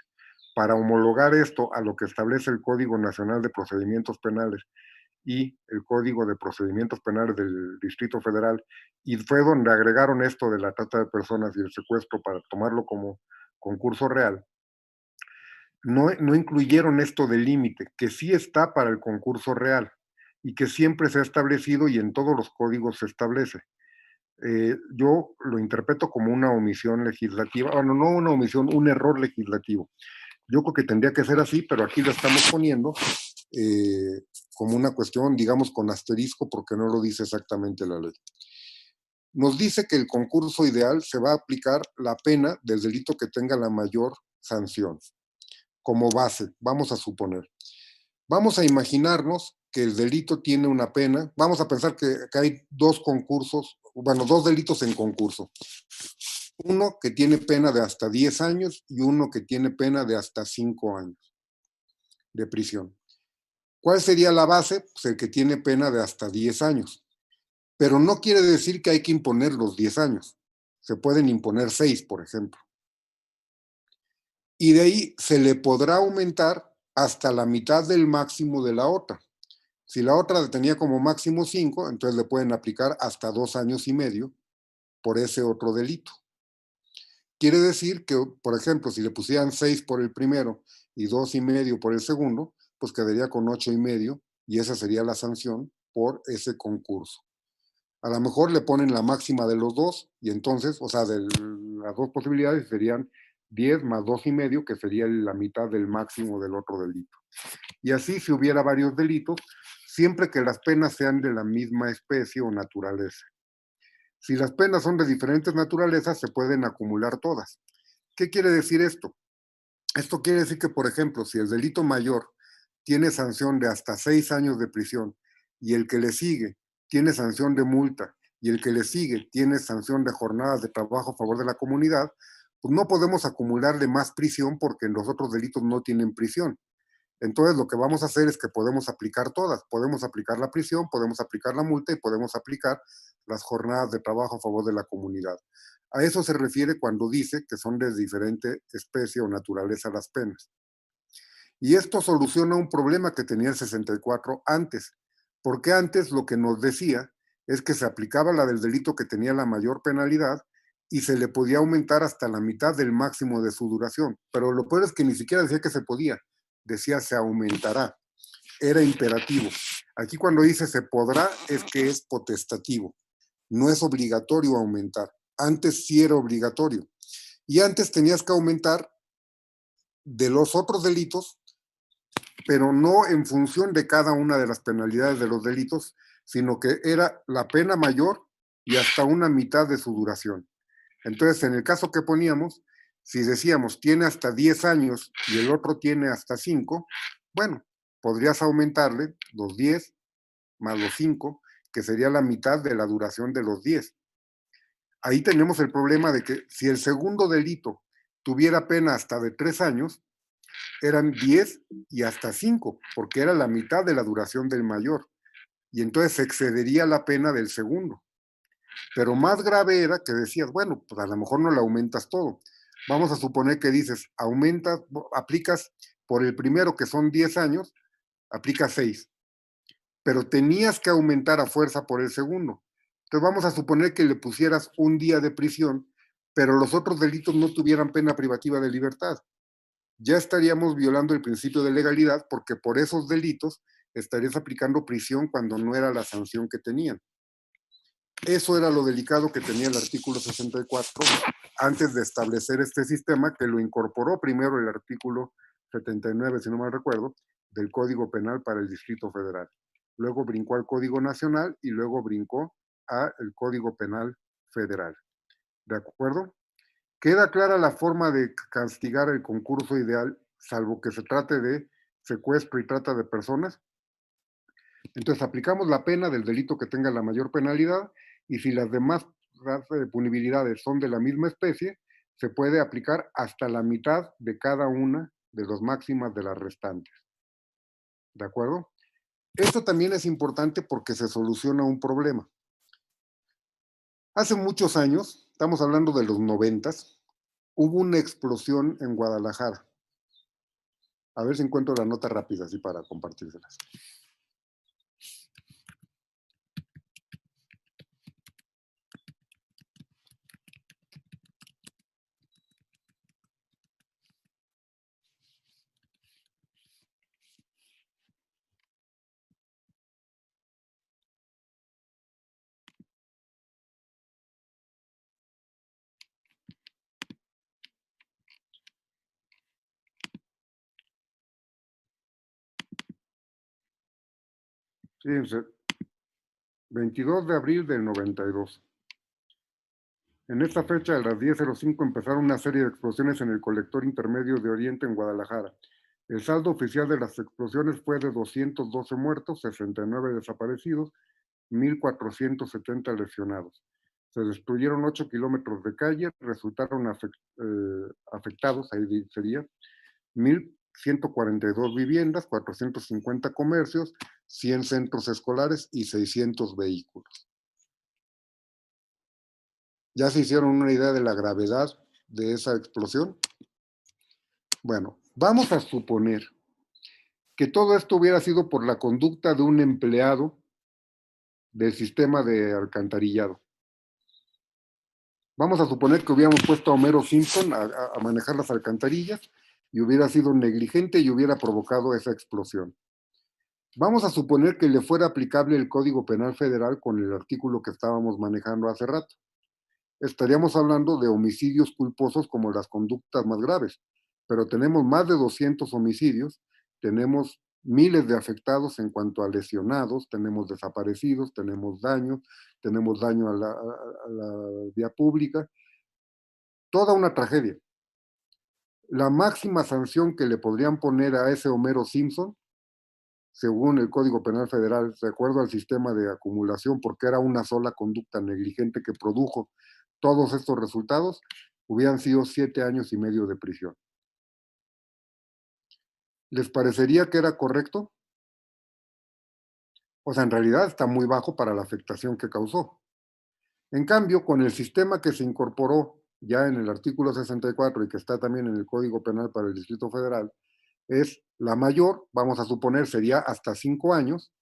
S1: para homologar esto a lo que establece el Código Nacional de Procedimientos Penales y el Código de Procedimientos Penales del Distrito Federal, y fue donde agregaron esto de la trata de personas y el secuestro para tomarlo como concurso real, no incluyeron esto del límite, que sí está para el concurso real y que siempre se ha establecido y en todos los códigos se establece. Yo lo interpreto como una omisión legislativa, bueno, no una omisión, un error legislativo. Yo creo que tendría que ser así, pero aquí lo estamos poniendo como una cuestión, digamos, con asterisco, porque no lo dice exactamente la ley. Nos dice que el concurso ideal se va a aplicar la pena del delito que tenga la mayor sanción. Como base, vamos a suponer. Vamos a imaginarnos que el delito tiene una pena, vamos a pensar que hay dos concursos, bueno, dos delitos en concurso. Uno que tiene pena de hasta 10 años y uno que tiene pena de hasta 5 años de prisión. ¿Cuál sería la base? Pues el que tiene pena de hasta 10 años. Pero no quiere decir que hay que imponer los 10 años. Se pueden imponer 6, por ejemplo. Y de ahí se le podrá aumentar hasta la mitad del máximo de la otra. Si la otra tenía como máximo 5, entonces le pueden aplicar hasta 2 años y medio por ese otro delito. Quiere decir que, por ejemplo, si le pusieran 6 por el primero y 2 y medio por el segundo, pues quedaría con 8 y medio y esa sería la sanción por ese concurso. A lo mejor le ponen la máxima de los dos y entonces, o sea, de las dos posibilidades serían 10 más 2 y medio, que sería la mitad del máximo del otro delito. Y así, si hubiera varios delitos, siempre que las penas sean de la misma especie o naturaleza. Si las penas son de diferentes naturalezas, se pueden acumular todas. ¿Qué quiere decir esto? Esto quiere decir que, por ejemplo, si el delito mayor tiene sanción de hasta 6 años de prisión y el que le sigue tiene sanción de multa y el que le sigue tiene sanción de jornadas de trabajo a favor de la comunidad, pues no podemos acumularle más prisión porque los otros delitos no tienen prisión. Entonces lo que vamos a hacer es que podemos aplicar todas, podemos aplicar la prisión, podemos aplicar la multa y podemos aplicar las jornadas de trabajo a favor de la comunidad. A eso se refiere cuando dice que son de diferente especie o naturaleza las penas. Y esto soluciona un problema que tenía el 64 antes, porque antes lo que nos decía es que se aplicaba la del delito que tenía la mayor penalidad y se le podía aumentar hasta la mitad del máximo de su duración. Pero lo peor es que ni siquiera decía que se podía, decía se aumentará. Era imperativo. Aquí cuando dice se podrá es que es potestativo. No es obligatorio aumentar. Antes sí era obligatorio. Y antes tenías que aumentar de los otros delitos, pero no en función de cada una de las penalidades de los delitos, sino que era la pena mayor y hasta una mitad de su duración. Entonces, en el caso que poníamos, si decíamos tiene hasta 10 años y el otro tiene hasta 5, bueno, podrías aumentarle los 10 más los 5, que sería la mitad de la duración de los 10. Ahí tenemos el problema de que si el segundo delito tuviera pena hasta de 3 años, eran 10 y hasta 5, porque era la mitad de la duración del mayor. Y entonces se excedería la pena del segundo. Pero más grave era que decías, bueno, pues a lo mejor no le aumentas todo. Vamos a suponer que dices, aumentas, aplicas por el primero que son 10 años, aplicas 6. Pero tenías que aumentar a fuerza por el segundo. Entonces vamos a suponer que le pusieras un día de prisión, pero los otros delitos no tuvieran pena privativa de libertad. Ya estaríamos violando el principio de legalidad porque por esos delitos estarías aplicando prisión cuando no era la sanción que tenían. Eso era lo delicado que tenía el artículo 64 antes de establecer este sistema, que lo incorporó primero el artículo 79, si no mal recuerdo, del Código Penal para el Distrito Federal. Luego brincó al Código Nacional y luego brincó al Código Penal Federal. ¿De acuerdo? Queda clara la forma de castigar el concurso ideal, salvo que se trate de secuestro y trata de personas. Entonces aplicamos la pena del delito que tenga la mayor penalidad y si las demás punibilidades son de la misma especie, se puede aplicar hasta la mitad de cada una de las máximas de las restantes. ¿De acuerdo? Esto también es importante porque se soluciona un problema. Hace muchos años, estamos hablando de los 90s, hubo una explosión en Guadalajara. A ver si encuentro la nota rápida, así para compartírselas. Fíjense, 22 de abril del 92. En esta fecha, a las 10:05, empezaron una serie de explosiones en el colector intermedio de Oriente en Guadalajara. El saldo oficial de las explosiones fue de 212 muertos, 69 desaparecidos, 1,470 lesionados. Se destruyeron 8 kilómetros de calle, resultaron afectados, ahí sería, 1,142 viviendas, 450 comercios, 100 centros escolares y 600 vehículos. ¿Ya se hicieron una idea de la gravedad de esa explosión? Bueno, vamos a suponer que todo esto hubiera sido por la conducta de un empleado del sistema de alcantarillado. Vamos a suponer que hubiéramos puesto a Homero Simpson a manejar las alcantarillas y hubiera sido negligente y hubiera provocado esa explosión. Vamos a suponer que le fuera aplicable el Código Penal Federal con el artículo que estábamos manejando hace rato. Estaríamos hablando de homicidios culposos como las conductas más graves, pero tenemos más de 200 homicidios, tenemos miles de afectados en cuanto a lesionados, tenemos desaparecidos, tenemos daño a la vía pública, toda una tragedia. La máxima sanción que le podrían poner a ese Homero Simpson, según el Código Penal Federal, de acuerdo al sistema de acumulación, porque era una sola conducta negligente que produjo todos estos resultados, hubieran sido 7 años y medio de prisión. ¿Les parecería que era correcto? O sea, en realidad está muy bajo para la afectación que causó. En cambio, con el sistema que se incorporó ya en el artículo 64 y que está también en el Código Penal para el Distrito Federal, es la mayor, vamos a suponer, sería hasta 5 años,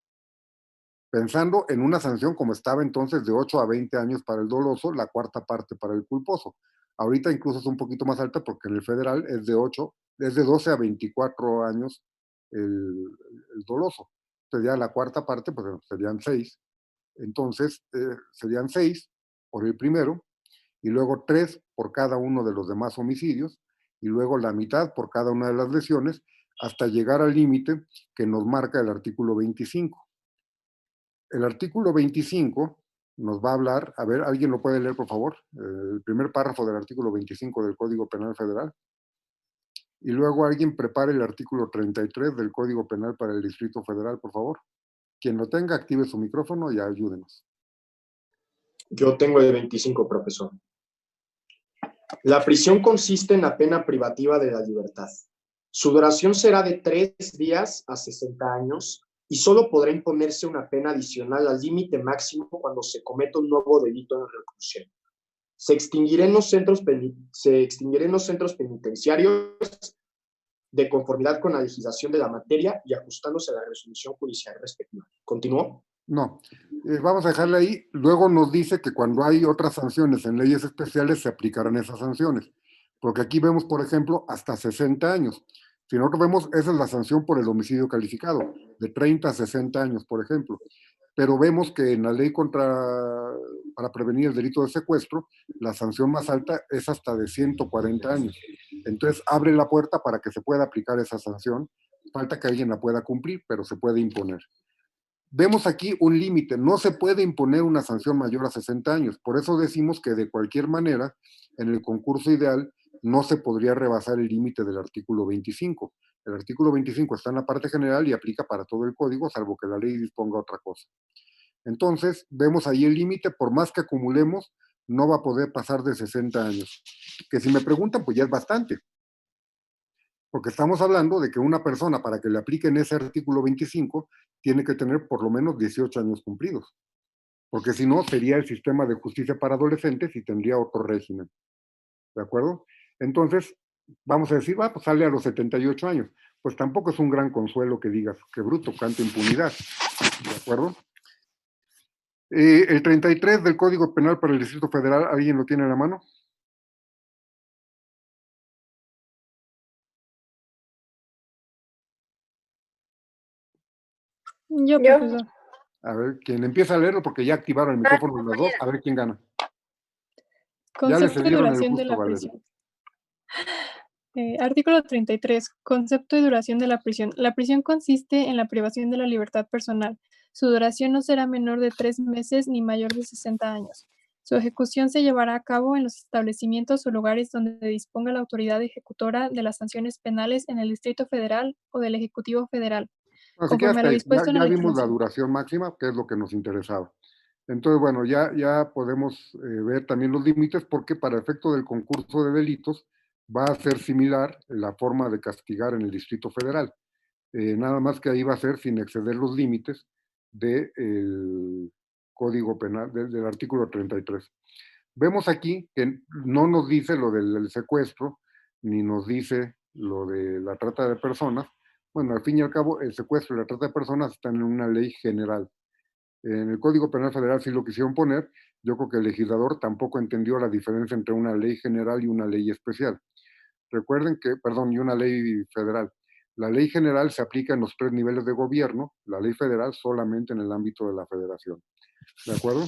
S1: pensando en una sanción como estaba entonces de 8 a 20 años para el doloso, la cuarta parte para el culposo. Ahorita incluso es un poquito más alta porque en el federal es de 12 a 24 años el doloso. Entonces ya la cuarta parte pues serían 6. Entonces serían 6 por el primero y luego 3 por cada uno de los demás homicidios y luego la mitad por cada una de las lesiones hasta llegar al límite que nos marca el artículo 25. El artículo 25 nos va a hablar, a ver, ¿alguien lo puede leer, por favor? El primer párrafo del artículo 25 del Código Penal Federal. Y luego alguien prepare el artículo 33 del Código Penal para el Distrito Federal, por favor. Quien lo tenga, active su micrófono y ayúdenos.
S3: Yo tengo el 25, profesor. La prisión consiste en la pena privativa de la libertad. Su duración será de 3 días a 60 años y solo podrá imponerse una pena adicional al límite máximo cuando se cometa un nuevo delito en reclusión. Se extinguirá en los centros penitenciarios de conformidad con la legislación de la materia y ajustándose a la resolución judicial respectiva. ¿Continúo?
S1: No, vamos a dejarle ahí. Luego nos dice que cuando hay otras sanciones en leyes especiales se aplicarán esas sanciones. Porque aquí vemos, por ejemplo, hasta 60 años. Si nosotros vemos, esa es la sanción por el homicidio calificado, de 30 a 60 años, por ejemplo. Pero vemos que en la ley para prevenir el delito de secuestro, la sanción más alta es hasta de 140 años. Entonces abre la puerta para que se pueda aplicar esa sanción. Falta que alguien la pueda cumplir, pero se puede imponer. Vemos aquí un límite, no se puede imponer una sanción mayor a 60 años, por eso decimos que de cualquier manera, en el concurso ideal, no se podría rebasar el límite del artículo 25. El artículo 25 está en la parte general y aplica para todo el código, salvo que la ley disponga otra cosa. Entonces, vemos ahí el límite, por más que acumulemos, no va a poder pasar de 60 años. Que si me preguntan, pues ya es bastante. Porque estamos hablando de que una persona, para que le apliquen ese artículo 25, tiene que tener por lo menos 18 años cumplidos. Porque si no, sería el sistema de justicia para adolescentes y tendría otro régimen. ¿De acuerdo? Entonces, vamos a decir, pues sale a los 78 años. Pues tampoco es un gran consuelo que digas, qué bruto, cuánta impunidad. ¿De acuerdo? El 33 del Código Penal para el Distrito Federal, ¿alguien lo tiene en la mano?
S4: Yo,
S2: Yo.
S4: profesor.
S1: A ver, quien empieza a leerlo, porque ya activaron el micrófono de los dos, a ver quién gana. Ya le
S4: Concepto y
S1: cedieron el
S4: duración de
S1: gusto,
S4: la
S1: Valeria.
S4: prisión. Artículo 33. Concepto y duración de la prisión. La prisión consiste en la privación de la libertad personal. Su duración no será menor de 3 meses ni mayor de 60 años. Su ejecución se llevará a cabo en los establecimientos o lugares donde disponga la autoridad ejecutora de las sanciones penales en el Distrito Federal o del Ejecutivo Federal,
S1: Así que
S4: conforme a
S1: hasta
S4: lo
S1: ahí,
S4: dispuesto en la
S1: ya vimos la
S4: legislación.
S1: duración máxima, que es lo que nos interesaba. Entonces, bueno, ya podemos ver también los límites, porque para efecto del concurso de delitos va a ser similar la forma de castigar en el Distrito Federal. Nada más que ahí va a ser sin exceder los límites del Código Penal, del artículo 33. Vemos aquí que no nos dice lo del secuestro, ni nos dice lo de la trata de personas. Bueno, al fin y al cabo, el secuestro y la trata de personas están en una ley general. En el Código Penal Federal sí lo quisieron poner. Yo creo que el legislador tampoco entendió la diferencia entre una ley general y una ley especial. Recuerden que, perdón, y una ley federal. La ley general se aplica en los 3 niveles de gobierno, la ley federal solamente en el ámbito de la federación. ¿De acuerdo?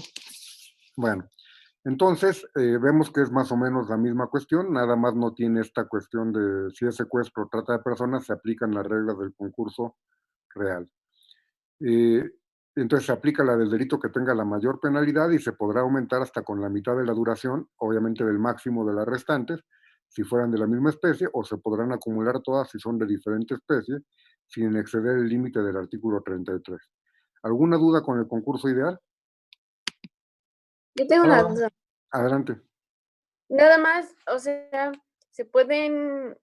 S1: Bueno, entonces vemos que es más o menos la misma cuestión, nada más no tiene esta cuestión de si es secuestro o trata de personas, se aplican las reglas del concurso real. Entonces se aplica la del delito que tenga la mayor penalidad y se podrá aumentar hasta con la mitad de la duración, obviamente del máximo de las restantes, si fueran de la misma especie, o se podrán acumular todas si son de diferente especie, sin exceder el límite del artículo 33. ¿Alguna duda con el concurso ideal?
S2: Yo tengo una duda.
S1: Adelante.
S2: Nada más, o sea, se pueden,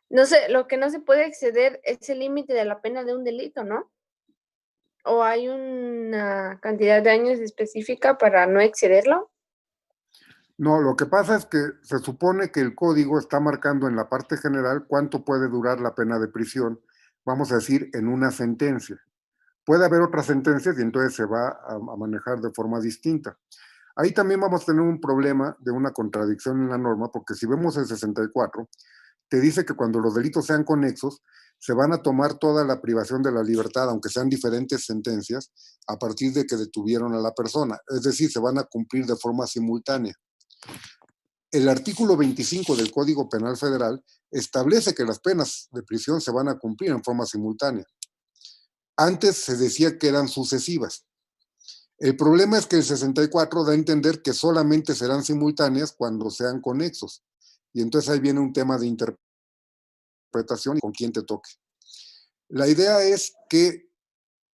S2: no sé, lo que no se puede exceder es el límite de la pena de un delito, ¿no? ¿O hay una cantidad de años específica para no excederlo?
S1: No, lo que pasa es que se supone que el código está marcando en la parte general cuánto puede durar la pena de prisión, vamos a decir, en una sentencia. Puede haber otras sentencias y entonces se va a manejar de forma distinta. Ahí también vamos a tener un problema de una contradicción en la norma, porque si vemos el 64, te dice que cuando los delitos sean conexos, se van a tomar toda la privación de la libertad, aunque sean diferentes sentencias, a partir de que detuvieron a la persona. Es decir, se van a cumplir de forma simultánea. El artículo 25 del Código Penal Federal establece que las penas de prisión se van a cumplir en forma simultánea. Antes se decía que eran sucesivas. El problema es que el 64 da a entender que solamente serán simultáneas cuando sean conexos. Y entonces ahí viene un tema de interpretación y con quién te toque. La idea es que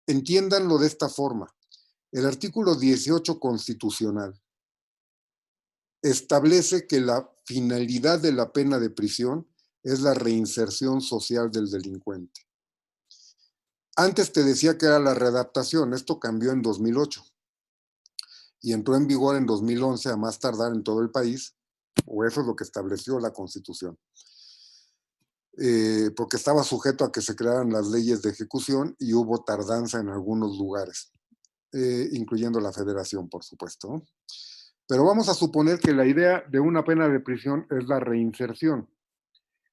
S1: entiéndanlo de esta forma. El artículo 18 constitucional establece que la finalidad de la pena de prisión es la reinserción social del delincuente. Antes te decía que era la readaptación, esto cambió en 2008 y entró en vigor en 2011 a más tardar en todo el país, o eso es lo que estableció la Constitución, porque estaba sujeto a que se crearan las leyes de ejecución y hubo tardanza en algunos lugares, incluyendo la Federación, por supuesto. Pero vamos a suponer que la idea de una pena de prisión es la reinserción.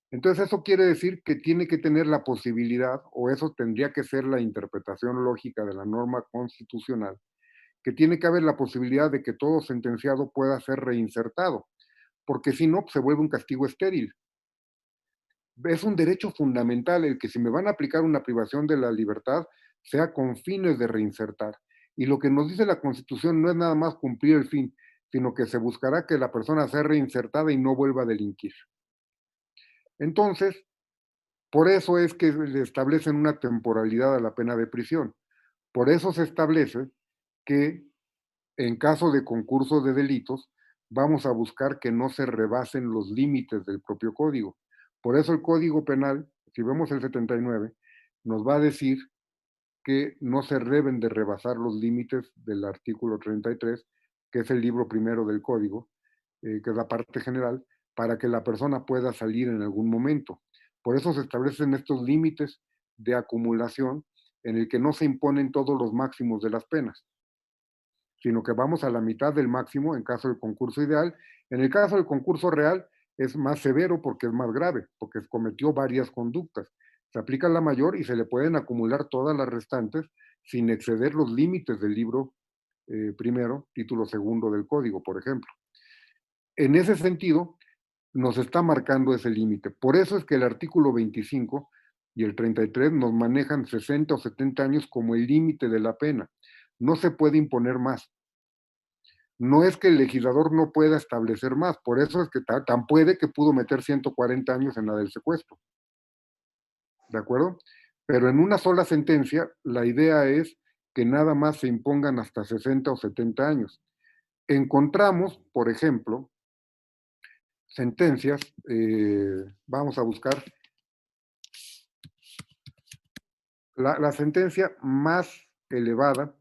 S1: Entonces eso quiere decir que tiene que tener la posibilidad, o eso tendría que ser la interpretación lógica de la norma constitucional, que tiene que haber la posibilidad de que todo sentenciado pueda ser reinsertado. porque si no, pues, se vuelve un castigo estéril. Es un derecho fundamental el que si me van a aplicar una privación de la libertad, sea con fines de reinsertar. Y lo que nos dice la Constitución no es nada más cumplir el fin, sino que se buscará que la persona sea reinsertada y no vuelva a delinquir. Entonces, por eso es que le establecen una temporalidad a la pena de prisión. Por eso se establece que en caso de concurso de delitos, vamos a buscar que no se rebasen los límites del propio código. Por eso el Código Penal, si vemos el 79, nos va a decir que no se deben de rebasar los límites del artículo 33, que es el libro primero del código, que es la parte general, para que la persona pueda salir en algún momento. Por eso se establecen estos límites de acumulación en el que no se imponen todos los máximos de las penas, sino que vamos a la mitad del máximo en caso del concurso ideal. En el caso del concurso real es más severo porque es más grave, porque cometió varias conductas. Se aplica la mayor y se le pueden acumular todas las restantes sin exceder los límites del libro primero, título segundo del código, por ejemplo. En ese sentido, nos está marcando ese límite. Por eso es que el artículo 25 y el 33 nos manejan 60 o 70 años como el límite de la pena. No se puede imponer más. No es que el legislador no pueda establecer más, por eso es que tan puede que pudo meter 140 años en la del secuestro. ¿De acuerdo? Pero en una sola sentencia, la idea es que nada más se impongan hasta 60 o 70 años. Encontramos, por ejemplo, sentencias, vamos a buscar, la sentencia más elevada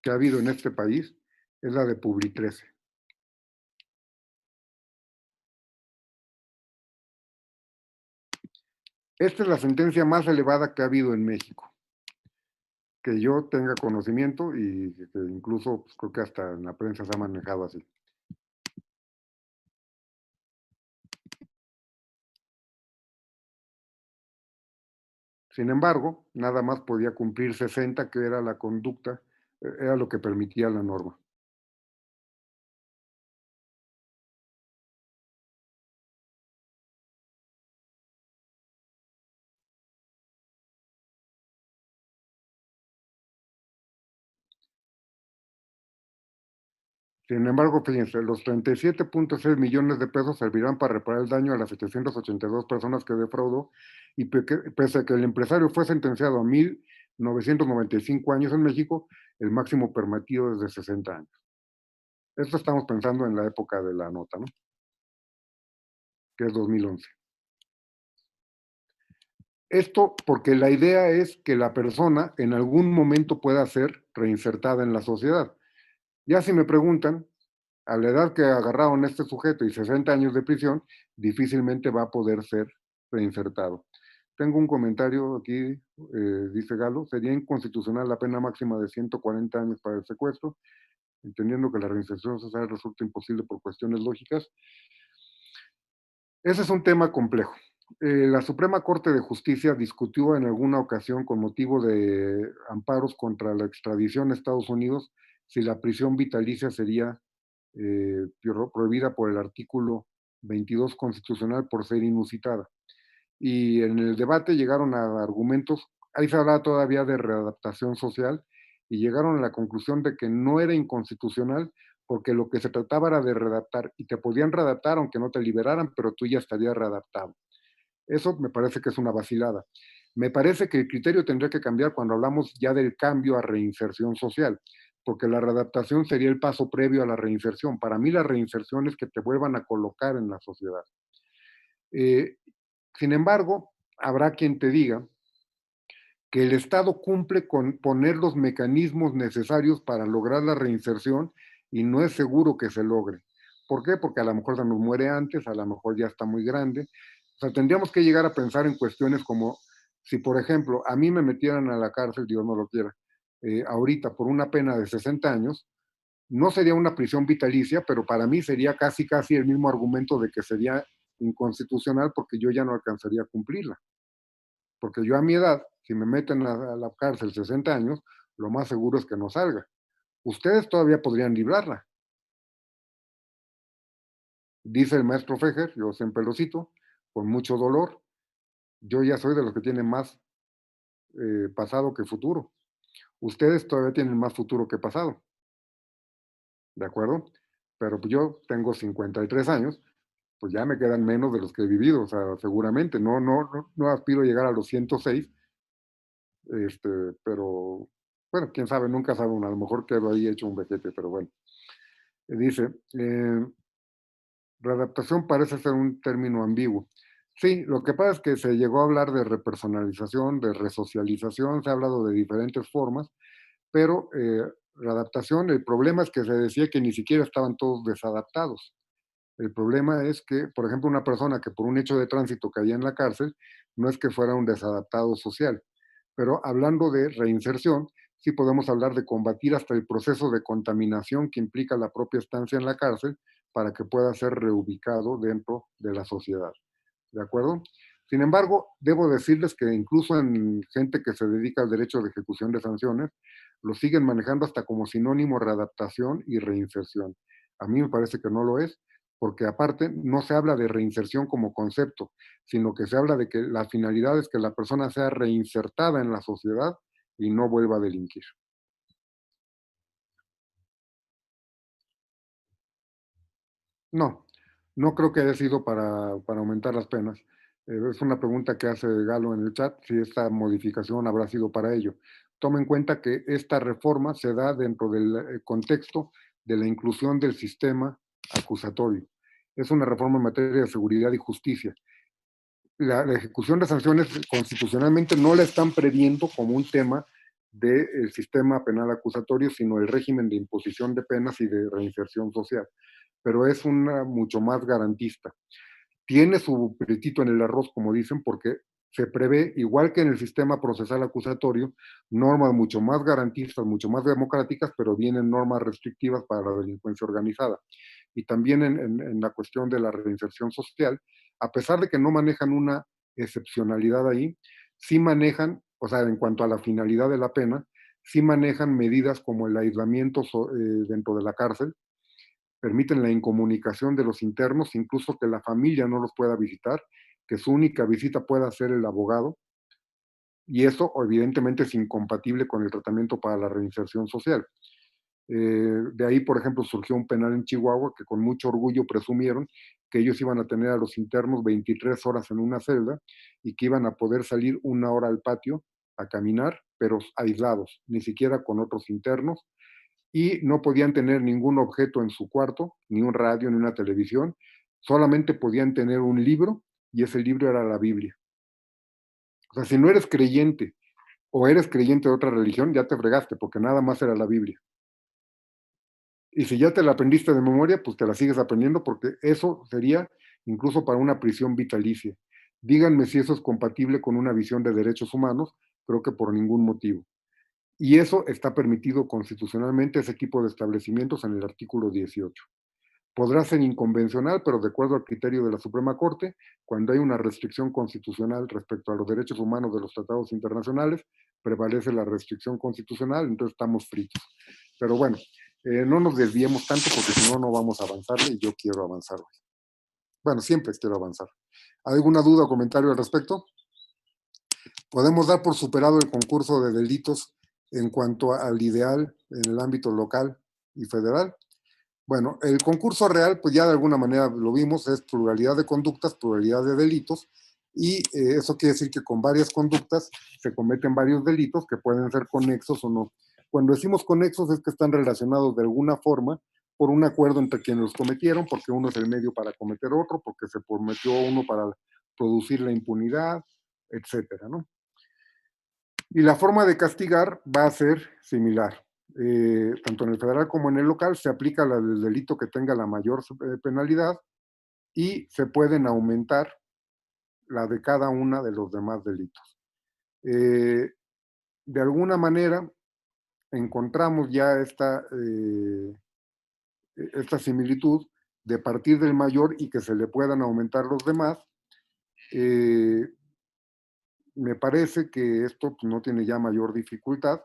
S1: que ha habido en este país es la de Publi 13. Esta es la sentencia más elevada que ha habido en México, que yo tenga conocimiento y que incluso pues, creo que hasta en la prensa se ha manejado así. Sin embargo, nada más podía cumplir 60, que era la conducta, era lo que permitía la norma. Sin embargo, fíjense, los 37.6 millones de pesos servirán para reparar el daño a las 782 personas que defraudó y pese a que el empresario fue sentenciado a 1.995 años en México, el máximo permitido es de 60 años. Esto estamos pensando en la época de la nota, ¿no? Que es 2011. Esto porque la idea es que la persona en algún momento pueda ser reinsertada en la sociedad. Ya si me preguntan, a la edad que agarraron a este sujeto y 60 años de prisión, difícilmente va a poder ser reinsertado. Tengo un comentario aquí, dice Galo, sería inconstitucional la pena máxima de 140 años para el secuestro, entendiendo que la reinserción social resulta imposible por cuestiones lógicas. Ese es un tema complejo. La Suprema Corte de Justicia discutió en alguna ocasión con motivo de amparos contra la extradición a Estados Unidos si la prisión vitalicia sería prohibida por el artículo 22 constitucional por ser inusitada. Y en el debate llegaron a argumentos, ahí se hablaba todavía de readaptación social, y llegaron a la conclusión de que no era inconstitucional porque lo que se trataba era de readaptar, y te podían readaptar aunque no te liberaran, pero tú ya estarías readaptado. Eso me parece que es una vacilada. Me parece que el criterio tendría que cambiar cuando hablamos ya del cambio a reinserción social, porque la readaptación sería el paso previo a la reinserción. Para mí la reinserción es que te vuelvan a colocar en la sociedad. Sin embargo, habrá quien te diga que el Estado cumple con poner los mecanismos necesarios para lograr la reinserción y no es seguro que se logre. ¿Por qué? Porque a lo mejor se nos muere antes, a lo mejor ya está muy grande. O sea, tendríamos que llegar a pensar en cuestiones como si, por ejemplo, a mí me metieran a la cárcel, Dios no lo quiera, ahorita por una pena de 60 años, no sería una prisión vitalicia, pero para mí sería casi el mismo argumento de que sería inconstitucional porque yo ya no alcanzaría a cumplirla. Porque yo a mi edad, si me meten a la cárcel 60 años, lo más seguro es que no salga. Ustedes todavía podrían librarla. Dice el maestro Fejer, yo siempre lo cito, con mucho dolor, yo ya soy de los que tienen más pasado que futuro. Ustedes todavía tienen más futuro que pasado, ¿de acuerdo? Pero pues yo tengo 53 años, pues ya me quedan menos de los que he vivido, o sea, seguramente, no aspiro a llegar a los 106, pero bueno, quién sabe, nunca sabe uno, a lo mejor quedo ahí hecho un vejete, pero bueno. Dice, readaptación parece ser un término ambiguo. Sí, lo que pasa es que se llegó a hablar de repersonalización, de resocialización, se ha hablado de diferentes formas, pero readaptación, el problema es que se decía que ni siquiera estaban todos desadaptados. El problema es que, por ejemplo, una persona que por un hecho de tránsito caía en la cárcel, no es que fuera un desadaptado social. Pero hablando de reinserción, sí podemos hablar de combatir hasta el proceso de contaminación que implica la propia estancia en la cárcel para que pueda ser reubicado dentro de la sociedad. ¿De acuerdo? Sin embargo, debo decirles que incluso en gente que se dedica al derecho de ejecución de sanciones, lo siguen manejando hasta como sinónimo readaptación y reinserción. A mí me parece que no lo es, porque aparte no se habla de reinserción como concepto, sino que se habla de que la finalidad es que la persona sea reinsertada en la sociedad y no vuelva a delinquir. No, no creo que haya sido para aumentar las penas. Es una pregunta que hace Galo en el chat, si esta modificación habrá sido para ello. Toma en cuenta que esta reforma se da dentro del contexto de la inclusión del sistema acusatorio. Es una reforma en materia de seguridad y justicia. La ejecución de sanciones constitucionalmente no la están previendo como un tema del sistema penal acusatorio, sino el régimen de imposición de penas y de reinserción social. Pero es una mucho más garantista. Tiene su pretito en el arroz, como dicen, porque se prevé, igual que en el sistema procesal acusatorio, normas mucho más garantistas, mucho más democráticas, pero vienen normas restrictivas para la delincuencia organizada. Y también en la cuestión de la reinserción social, a pesar de que no manejan una excepcionalidad ahí, sí manejan, o sea, en cuanto a la finalidad de la pena, sí manejan medidas como el aislamiento dentro de la cárcel, permiten la incomunicación de los internos, incluso que la familia no los pueda visitar, que su única visita pueda ser el abogado, y eso evidentemente es incompatible con el tratamiento para la reinserción social. De ahí, por ejemplo, surgió un penal en Chihuahua que con mucho orgullo presumieron que ellos iban a tener a los internos 23 horas en una celda y que iban a poder salir 1 hora al patio a caminar, pero aislados, ni siquiera con otros internos, y no podían tener ningún objeto en su cuarto, ni un radio, ni una televisión, solamente podían tener un libro y ese libro era la Biblia. O sea, si no eres creyente o eres creyente de otra religión, ya te fregaste, porque nada más era la Biblia. Y si ya te la aprendiste de memoria, pues te la sigues aprendiendo porque eso sería incluso para una prisión vitalicia. Díganme si eso es compatible con una visión de derechos humanos, creo que por ningún motivo. Y eso está permitido constitucionalmente, ese tipo de establecimientos en el artículo 18. Podrá ser inconvencional, pero de acuerdo al criterio de la Suprema Corte, cuando hay una restricción constitucional respecto a los derechos humanos de los tratados internacionales, prevalece la restricción constitucional, entonces estamos fritos. Pero bueno, no nos desviemos tanto porque si no, no vamos a avanzar y yo quiero avanzar hoy. Bueno, siempre quiero avanzar. ¿Alguna duda o comentario al respecto? Podemos dar por superado el concurso de delitos en cuanto al ideal en el ámbito local y federal. Bueno, el concurso real, pues ya de alguna manera lo vimos, es pluralidad de conductas, pluralidad de delitos, y eso quiere decir que con varias conductas se cometen varios delitos que pueden ser conexos o no. Cuando decimos conexos es que están relacionados de alguna forma por un acuerdo entre quienes los cometieron, porque uno es el medio para cometer otro, porque se prometió uno para producir la impunidad, etcétera, ¿no? Y la forma de castigar va a ser similar. Tanto en el federal como en el local se aplica la del delito que tenga la mayor penalidad y se pueden aumentar la de cada una de los demás delitos. De alguna manera encontramos ya esta similitud de partir del mayor y que se le puedan aumentar los demás. Me parece que esto no tiene ya mayor dificultad,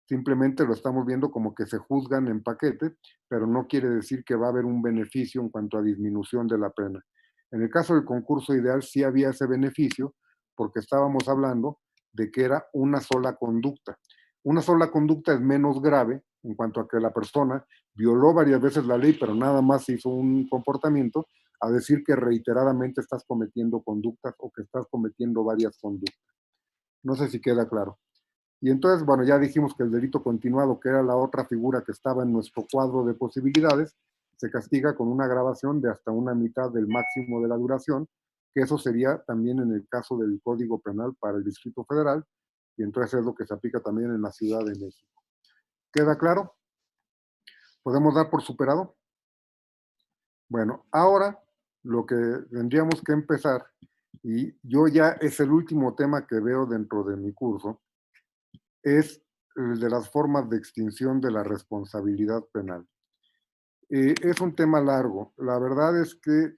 S1: Simplemente lo estamos viendo como que se juzgan en paquete, pero no quiere decir que va a haber un beneficio en cuanto a disminución de la pena. En el caso del concurso ideal sí había ese beneficio porque estábamos hablando de que era una sola conducta. Una sola conducta es menos grave en cuanto a que la persona violó varias veces la ley, pero nada más hizo un comportamiento, a decir que reiteradamente estás cometiendo conductas o que estás cometiendo varias conductas. No sé si queda claro. Y entonces, bueno, ya dijimos que el delito continuado, que era la otra figura que estaba en nuestro cuadro de posibilidades, se castiga con una agravación de hasta una mitad del máximo de la duración, que eso sería también en el caso del Código Penal para el Distrito Federal, y entonces es lo que se aplica también en la Ciudad de México. ¿Queda claro? ¿Podemos dar por superado? Bueno, ahora lo que tendríamos que empezar, y yo ya es el último tema que veo dentro de mi curso, es el de las formas de extinción de la responsabilidad penal. Es un tema largo. La verdad es que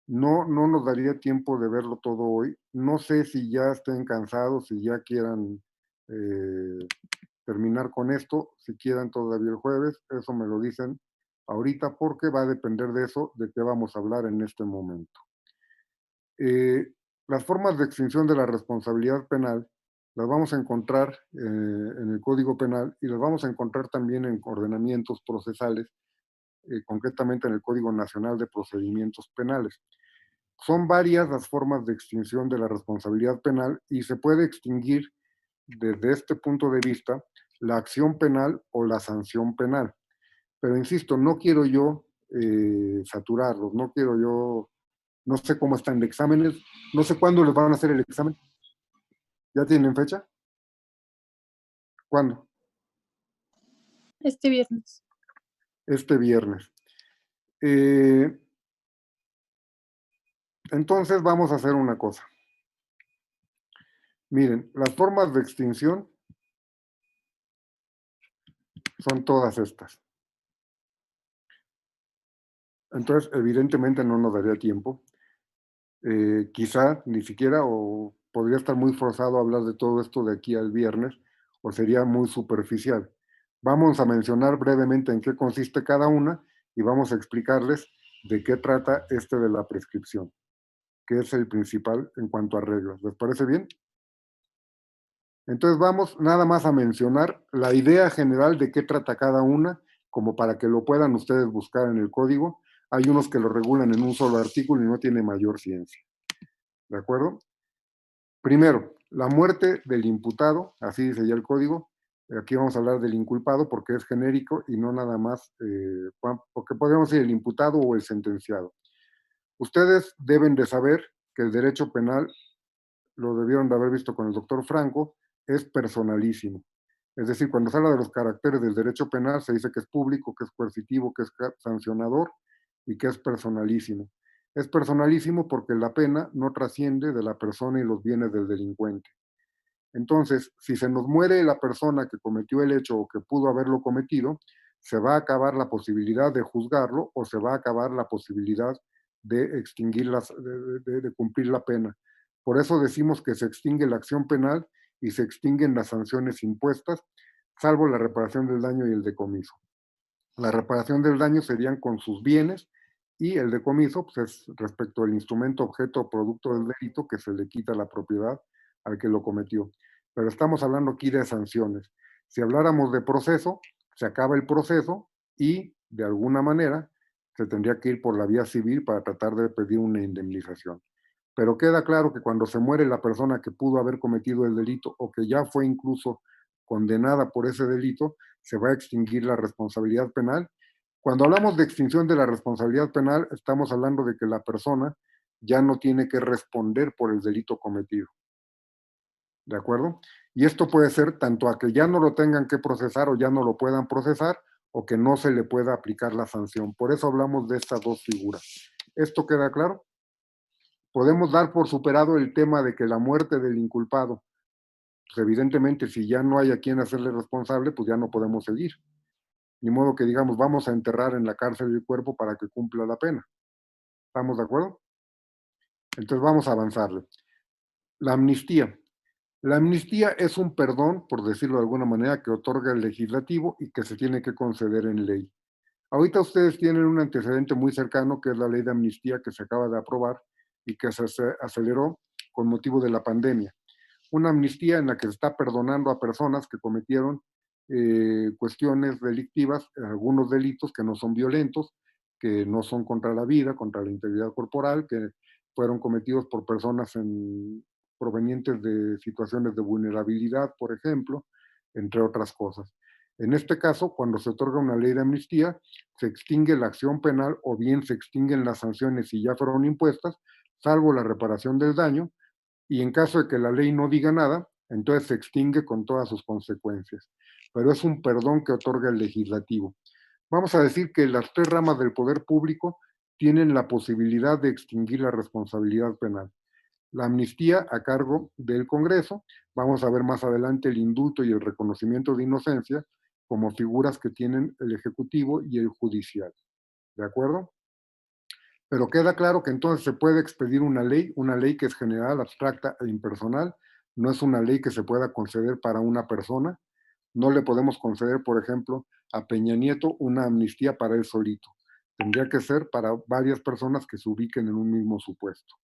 S1: no nos daría tiempo de verlo todo hoy. No sé si ya estén cansados, si ya quieran eh, terminar con esto, si quieran todavía el jueves. Eso me lo dicen ahorita porque va a depender de eso, de qué vamos a hablar en este momento. Las formas de extinción de la responsabilidad penal las vamos a encontrar en el Código Penal y las vamos a encontrar también en ordenamientos procesales, concretamente en el Código Nacional de Procedimientos Penales. Son varias las formas de extinción de la responsabilidad penal y se puede extinguir desde este punto de vista la acción penal o la sanción penal. Pero insisto, no quiero yo saturarlos, no quiero yo, no sé cómo están de exámenes, no sé cuándo les van a hacer el examen. ¿Ya tienen fecha? ¿Cuándo?
S4: Este viernes.
S1: Este viernes. Entonces vamos a hacer una cosa. Miren, las formas de extinción son todas estas. Entonces, evidentemente no nos daría tiempo. Quizá ni siquiera, o podría estar muy forzado a hablar de todo esto de aquí al viernes, o sería muy superficial. Vamos a mencionar brevemente en qué consiste cada una y vamos a explicarles de qué trata este de la prescripción, que es el principal en cuanto a reglas. ¿Les parece bien? Entonces vamos nada más a mencionar la idea general de qué trata cada una, como para que lo puedan ustedes buscar en el código. Hay unos que lo regulan en un solo artículo y no tiene mayor ciencia. ¿De acuerdo? Primero, la muerte del imputado, así dice ya el código. Aquí vamos a hablar del inculpado porque es genérico y no nada más, porque podemos decir el imputado o el sentenciado. Ustedes deben de saber que el derecho penal, lo debieron de haber visto con el doctor Franco, es personalísimo. Es decir, cuando se habla de los caracteres del derecho penal, se dice que es público, que es coercitivo, que es sancionador y que es personalísimo. Es personalísimo porque la pena no trasciende de la persona y los bienes del delincuente. Entonces, si se nos muere la persona que cometió el hecho o que pudo haberlo cometido, se va a acabar la posibilidad de juzgarlo o se va a acabar la posibilidad de extinguir de cumplir la pena. Por eso decimos que se extingue la acción penal y se extinguen las sanciones impuestas, salvo la reparación del daño y el decomiso. La reparación del daño serían con sus bienes y el decomiso pues, es respecto al instrumento, objeto o producto del delito que se le quita la propiedad al que lo cometió. Pero estamos hablando aquí de sanciones. Si habláramos de proceso, se acaba el proceso y de alguna manera se tendría que ir por la vía civil para tratar de pedir una indemnización. Pero queda claro que cuando se muere la persona que pudo haber cometido el delito o que ya fue incluso condenada por ese delito, se va a extinguir la responsabilidad penal. Cuando hablamos de extinción de la responsabilidad penal, estamos hablando de que la persona ya no tiene que responder por el delito cometido. ¿De acuerdo? Y esto puede ser tanto a que ya no lo tengan que procesar o ya no lo puedan procesar o que no se le pueda aplicar la sanción. Por eso hablamos de estas dos figuras. ¿Esto queda claro? Podemos dar por superado el tema de que la muerte del inculpado, pues evidentemente si ya no hay a quien hacerle responsable, pues ya no podemos seguir. Ni modo que digamos, vamos a enterrar en la cárcel el cuerpo para que cumpla la pena. ¿Estamos de acuerdo? Entonces vamos a avanzarle. La amnistía. La amnistía es un perdón, por decirlo de alguna manera, que otorga el legislativo y que se tiene que conceder en ley. Ahorita ustedes tienen un antecedente muy cercano, que es la ley de amnistía que se acaba de aprobar y que se aceleró con motivo de la pandemia. Una amnistía en la que se está perdonando a personas que cometieron cuestiones delictivas, algunos delitos que no son violentos, que no son contra la vida, contra la integridad corporal, que fueron cometidos por personas provenientes de situaciones de vulnerabilidad, por ejemplo, entre otras cosas. En este caso, cuando se otorga una ley de amnistía, se extingue la acción penal o bien se extinguen las sanciones si ya fueron impuestas, salvo la reparación del daño, y en caso de que la ley no diga nada, entonces se extingue con todas sus consecuencias. Pero es un perdón que otorga el legislativo. Vamos a decir que las tres ramas del poder público tienen la posibilidad de extinguir la responsabilidad penal. La amnistía a cargo del Congreso, vamos a ver más adelante el indulto y el reconocimiento de inocencia como figuras que tienen el Ejecutivo y el Judicial. ¿De acuerdo? Pero queda claro que entonces se puede expedir una ley que es general, abstracta e impersonal, no es una ley que se pueda conceder para una persona, no le podemos conceder, por ejemplo, a Peña Nieto una amnistía para él solito, tendría que ser para varias personas que se ubiquen en un mismo supuesto.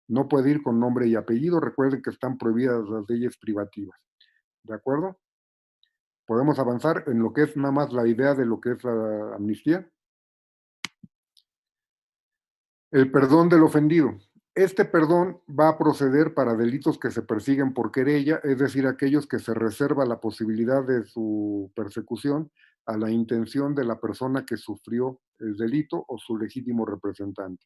S1: No puede ir con nombre y apellido, recuerden que están prohibidas las leyes privativas, ¿de acuerdo? Podemos avanzar en lo que es nada más la idea de lo que es la amnistía. El perdón del ofendido. Este perdón va a proceder para delitos que se persiguen por querella, es decir, aquellos que se reserva la posibilidad de su persecución a la intención de la persona que sufrió el delito o su legítimo representante.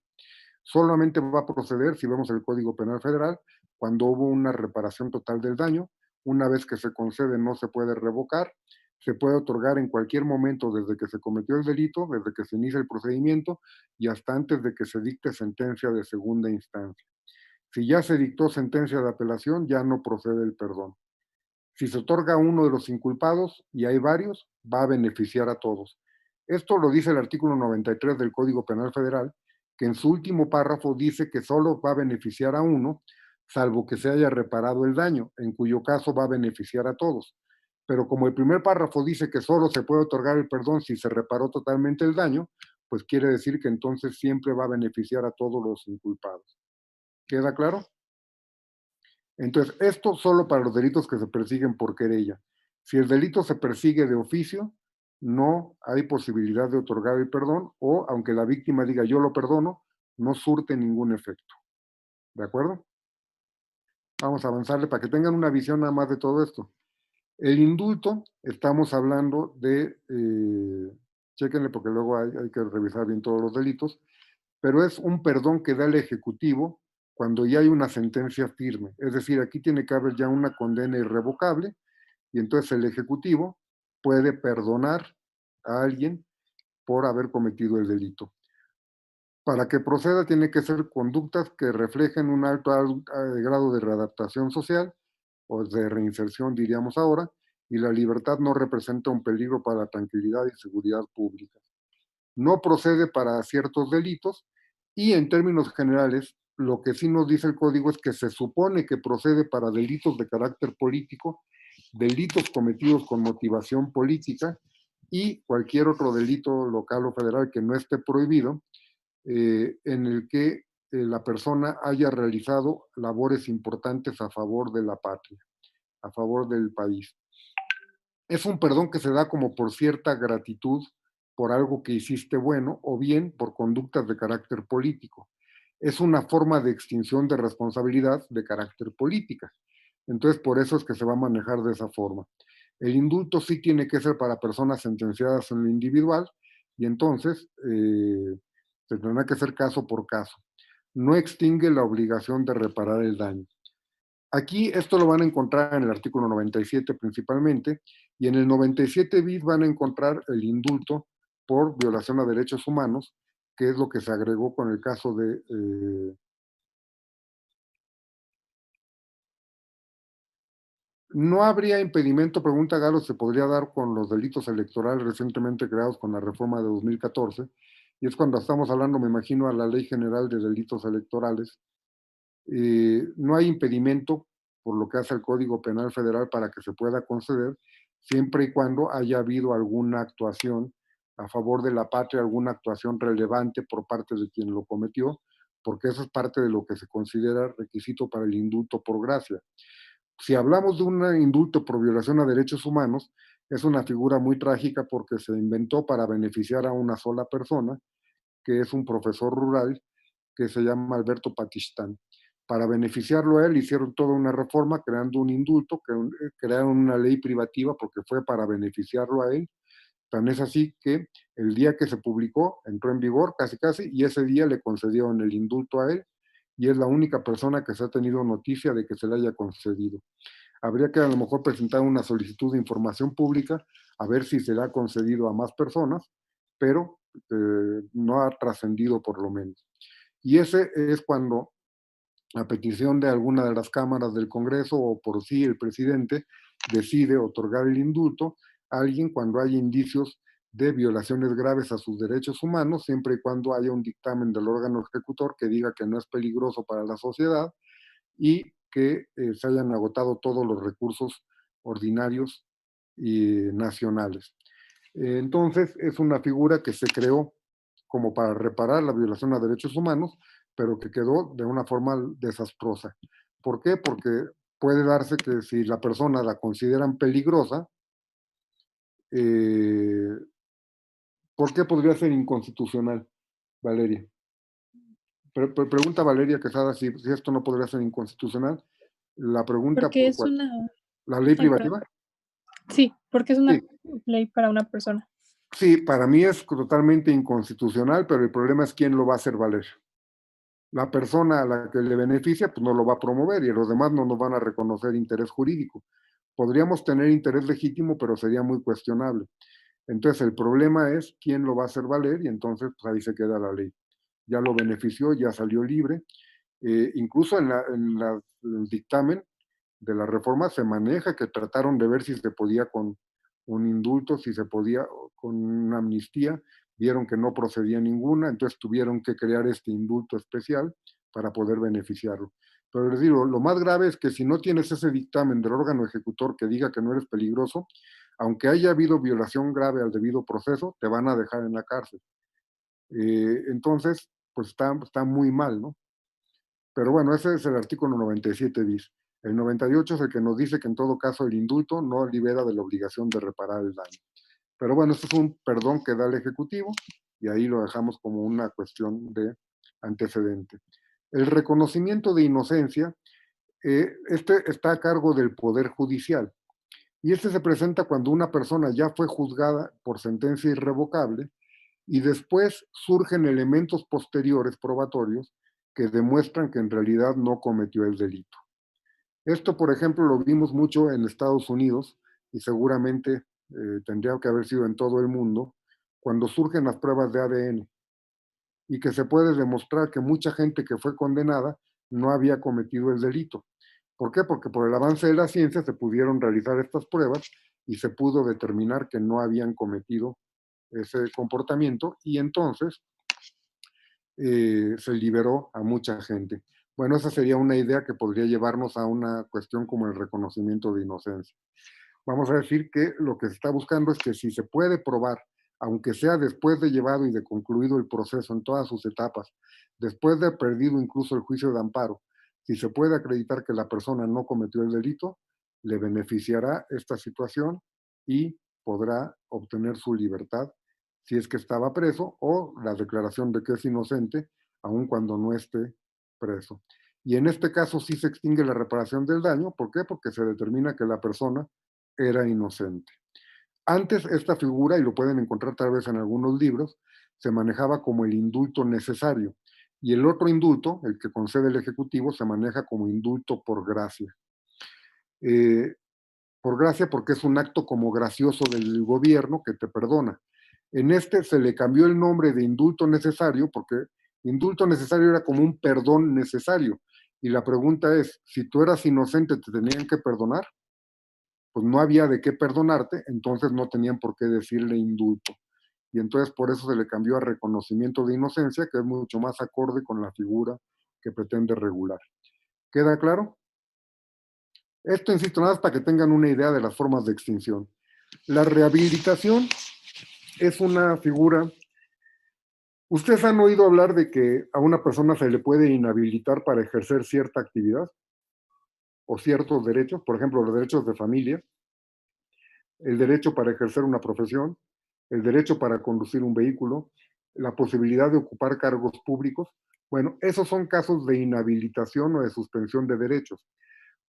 S1: Solamente va a proceder, si vemos el Código Penal Federal, cuando hubo una reparación total del daño. Una vez que se concede no se puede revocar, se puede otorgar en cualquier momento desde que se cometió el delito, desde que se inicia el procedimiento y hasta antes de que se dicte sentencia de segunda instancia. Si ya se dictó sentencia de apelación, ya no procede el perdón. Si se otorga a uno de los inculpados, y hay varios, va a beneficiar a todos. Esto lo dice el artículo 93 del Código Penal Federal, que en su último párrafo dice que solo va a beneficiar a uno, salvo que se haya reparado el daño, en cuyo caso va a beneficiar a todos. Pero como el primer párrafo dice que solo se puede otorgar el perdón si se reparó totalmente el daño, pues quiere decir que entonces siempre va a beneficiar a todos los inculpados. ¿Queda claro? Entonces, esto solo para los delitos que se persiguen por querella. Si el delito se persigue de oficio, no hay posibilidad de otorgar el perdón o, aunque la víctima diga yo lo perdono, no surte ningún efecto. ¿De acuerdo? Vamos a avanzarle para que tengan una visión nada más de todo esto. El indulto, estamos hablando de, chéquenle porque luego hay que revisar bien todos los delitos, pero es un perdón que da el Ejecutivo cuando ya hay una sentencia firme. Es decir, aquí tiene que haber ya una condena irrevocable y entonces el Ejecutivo puede perdonar a alguien por haber cometido el delito. Para que proceda tiene que ser conductas que reflejen un alto grado de readaptación social o de reinserción, diríamos ahora, y la libertad no representa un peligro para la tranquilidad y seguridad pública. No procede para ciertos delitos y en términos generales, lo que sí nos dice el código es que se supone que procede para delitos de carácter político, delitos cometidos con motivación política y cualquier otro delito local o federal que no esté prohibido, en el que la persona haya realizado labores importantes a favor de la patria, a favor del país. Es un perdón que se da como por cierta gratitud por algo que hiciste bueno o bien por conductas de carácter político. Es una forma de extinción de responsabilidad de carácter política. Entonces, por eso es que se va a manejar de esa forma. El indulto sí tiene que ser para personas sentenciadas en lo individual y entonces se tendrá que hacer caso por caso. No extingue la obligación de reparar el daño. Aquí esto lo van a encontrar en el artículo 97 principalmente, y en el 97 bis van a encontrar el indulto por violación a derechos humanos, que es lo que se agregó con el caso de... no habría impedimento, pregunta Galo, se podría dar con los delitos electorales recientemente creados con la reforma de 2014, y es cuando estamos hablando, me imagino, a la Ley General de Delitos Electorales. No hay impedimento por lo que hace el Código Penal Federal para que se pueda conceder, siempre y cuando haya habido alguna actuación a favor de la patria, alguna actuación relevante por parte de quien lo cometió, porque eso es parte de lo que se considera requisito para el indulto por gracia. Si hablamos de un indulto por violación a derechos humanos, es una figura muy trágica porque se inventó para beneficiar a una sola persona, que es un profesor rural que se llama Alberto Patistán. Para beneficiarlo a él hicieron toda una reforma creando un indulto, crearon una ley privativa porque fue para beneficiarlo a él. Tan es así que el día que se publicó entró en vigor casi casi y ese día le concedieron el indulto a él y es la única persona que se ha tenido noticia de que se le haya concedido. Habría que a lo mejor presentar una solicitud de información pública a ver si se le ha concedido a más personas, pero no ha trascendido por lo menos. Y ese es cuando, a petición de alguna de las cámaras del Congreso o por sí el presidente, decide otorgar el indulto a alguien cuando hay indicios de violaciones graves a sus derechos humanos, siempre y cuando haya un dictamen del órgano ejecutor que diga que no es peligroso para la sociedad y que se hayan agotado todos los recursos ordinarios y nacionales. Entonces, es una figura que se creó como para reparar la violación a derechos humanos, pero que quedó de una forma desastrosa. ¿Por qué? Porque puede darse que si la persona la consideran peligrosa, eh, ¿por qué podría ser inconstitucional, Valeria? Pregunta Valeria Quesada si esto no podría ser inconstitucional. La pregunta
S4: Porque
S1: por
S4: es
S1: cuál.
S4: una...
S1: ¿La ley
S4: Ay, perdón.
S1: privativa?
S4: Sí, porque es una
S1: Sí,
S4: ley para una persona.
S1: sí, para mí es totalmente inconstitucional, pero el problema es quién lo va a hacer valer. La persona a la que le beneficia, pues no lo va a promover y los demás no nos van a reconocer interés jurídico. Podríamos tener interés legítimo, pero sería muy cuestionable. Entonces, el problema es quién lo va a hacer valer y entonces pues, ahí se queda la ley. Ya lo benefició, ya salió libre. Incluso en el dictamen de la reforma se maneja que trataron de ver si se podía con un indulto, si se podía con una amnistía, vieron que no procedía ninguna, entonces tuvieron que crear este indulto especial para poder beneficiarlo. Pero les digo, lo más grave es que si no tienes ese dictamen del órgano ejecutor que diga que no eres peligroso, aunque haya habido violación grave al debido proceso, te van a dejar en la cárcel. Entonces, pues está muy mal, ¿no? Pero bueno, ese es el artículo 97 bis. El 98 es el que nos dice que en todo caso el indulto no libera de la obligación de reparar el daño. Pero bueno, esto es un perdón que da el Ejecutivo y ahí lo dejamos como una cuestión de antecedente. El reconocimiento de inocencia, este está a cargo del Poder Judicial y este se presenta cuando una persona ya fue juzgada por sentencia irrevocable y después surgen elementos posteriores probatorios que demuestran que en realidad no cometió el delito. Esto, por ejemplo, lo vimos mucho en Estados Unidos y seguramente tendría que haber sido en todo el mundo, cuando surgen las pruebas de ADN y que se puede demostrar que mucha gente que fue condenada no había cometido el delito. ¿Por qué? Porque por el avance de la ciencia se pudieron realizar estas pruebas y se pudo determinar que no habían cometido ese comportamiento y entonces se liberó a mucha gente. Bueno, esa sería una idea que podría llevarnos a una cuestión como el reconocimiento de inocencia. Vamos a decir que lo que se está buscando es que si se puede probar, aunque sea después de llevado y de concluido el proceso en todas sus etapas, después de perdido incluso el juicio de amparo, si se puede acreditar que la persona no cometió el delito, le beneficiará esta situación y podrá obtener su libertad si es que estaba preso o la declaración de que es inocente aun cuando no esté preso. Y en este caso sí se extingue la reparación del daño. ¿Por qué? Porque se determina que la persona era inocente. Antes esta figura, y lo pueden encontrar tal vez en algunos libros, se manejaba como el indulto necesario. Y el otro indulto, el que concede el Ejecutivo, se maneja como indulto por gracia. Por gracia porque es un acto como gracioso del gobierno que te perdona. En este se le cambió el nombre de indulto necesario porque indulto necesario era como un perdón necesario. Y la pregunta es, si tú eras inocente, ¿te tenían que perdonar? Pues no había de qué perdonarte, entonces no tenían por qué decirle indulto. Y entonces por eso se le cambió a reconocimiento de inocencia, que es mucho más acorde con la figura que pretende regular. ¿Queda claro? Esto, insisto, nada más para que tengan una idea de las formas de extinción. La rehabilitación es una figura. ¿Ustedes han oído hablar de que a una persona se le puede inhabilitar para ejercer cierta actividad o ciertos derechos? Por ejemplo, los derechos de familia, el derecho para ejercer una profesión, el derecho para conducir un vehículo, la posibilidad de ocupar cargos públicos. Bueno, esos son casos de inhabilitación o de suspensión de derechos.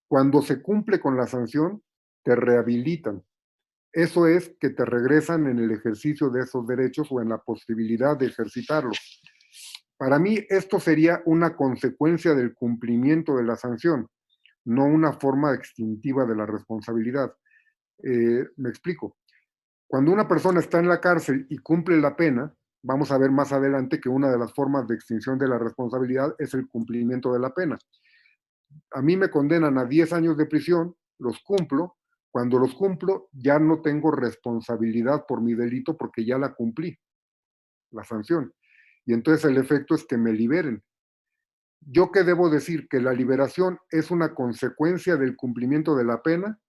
S1: Cuando se cumple con la sanción, te rehabilitan. Eso es que te regresan en el ejercicio de esos derechos o en la posibilidad de ejercitarlos. Para mí, esto sería una consecuencia del cumplimiento de la sanción, no una forma extintiva de la responsabilidad. Me explico. Cuando una persona está en la cárcel y cumple la pena, vamos a ver más adelante que una de las formas de extinción de la responsabilidad es el cumplimiento de la pena. A mí me condenan a 10 años de prisión, los cumplo. Cuando los cumplo, ya no tengo responsabilidad por mi delito porque ya la cumplí, la sanción. Y entonces el efecto es que me liberen. ¿Yo qué debo decir? ¿Que la liberación es una consecuencia del cumplimiento de la pena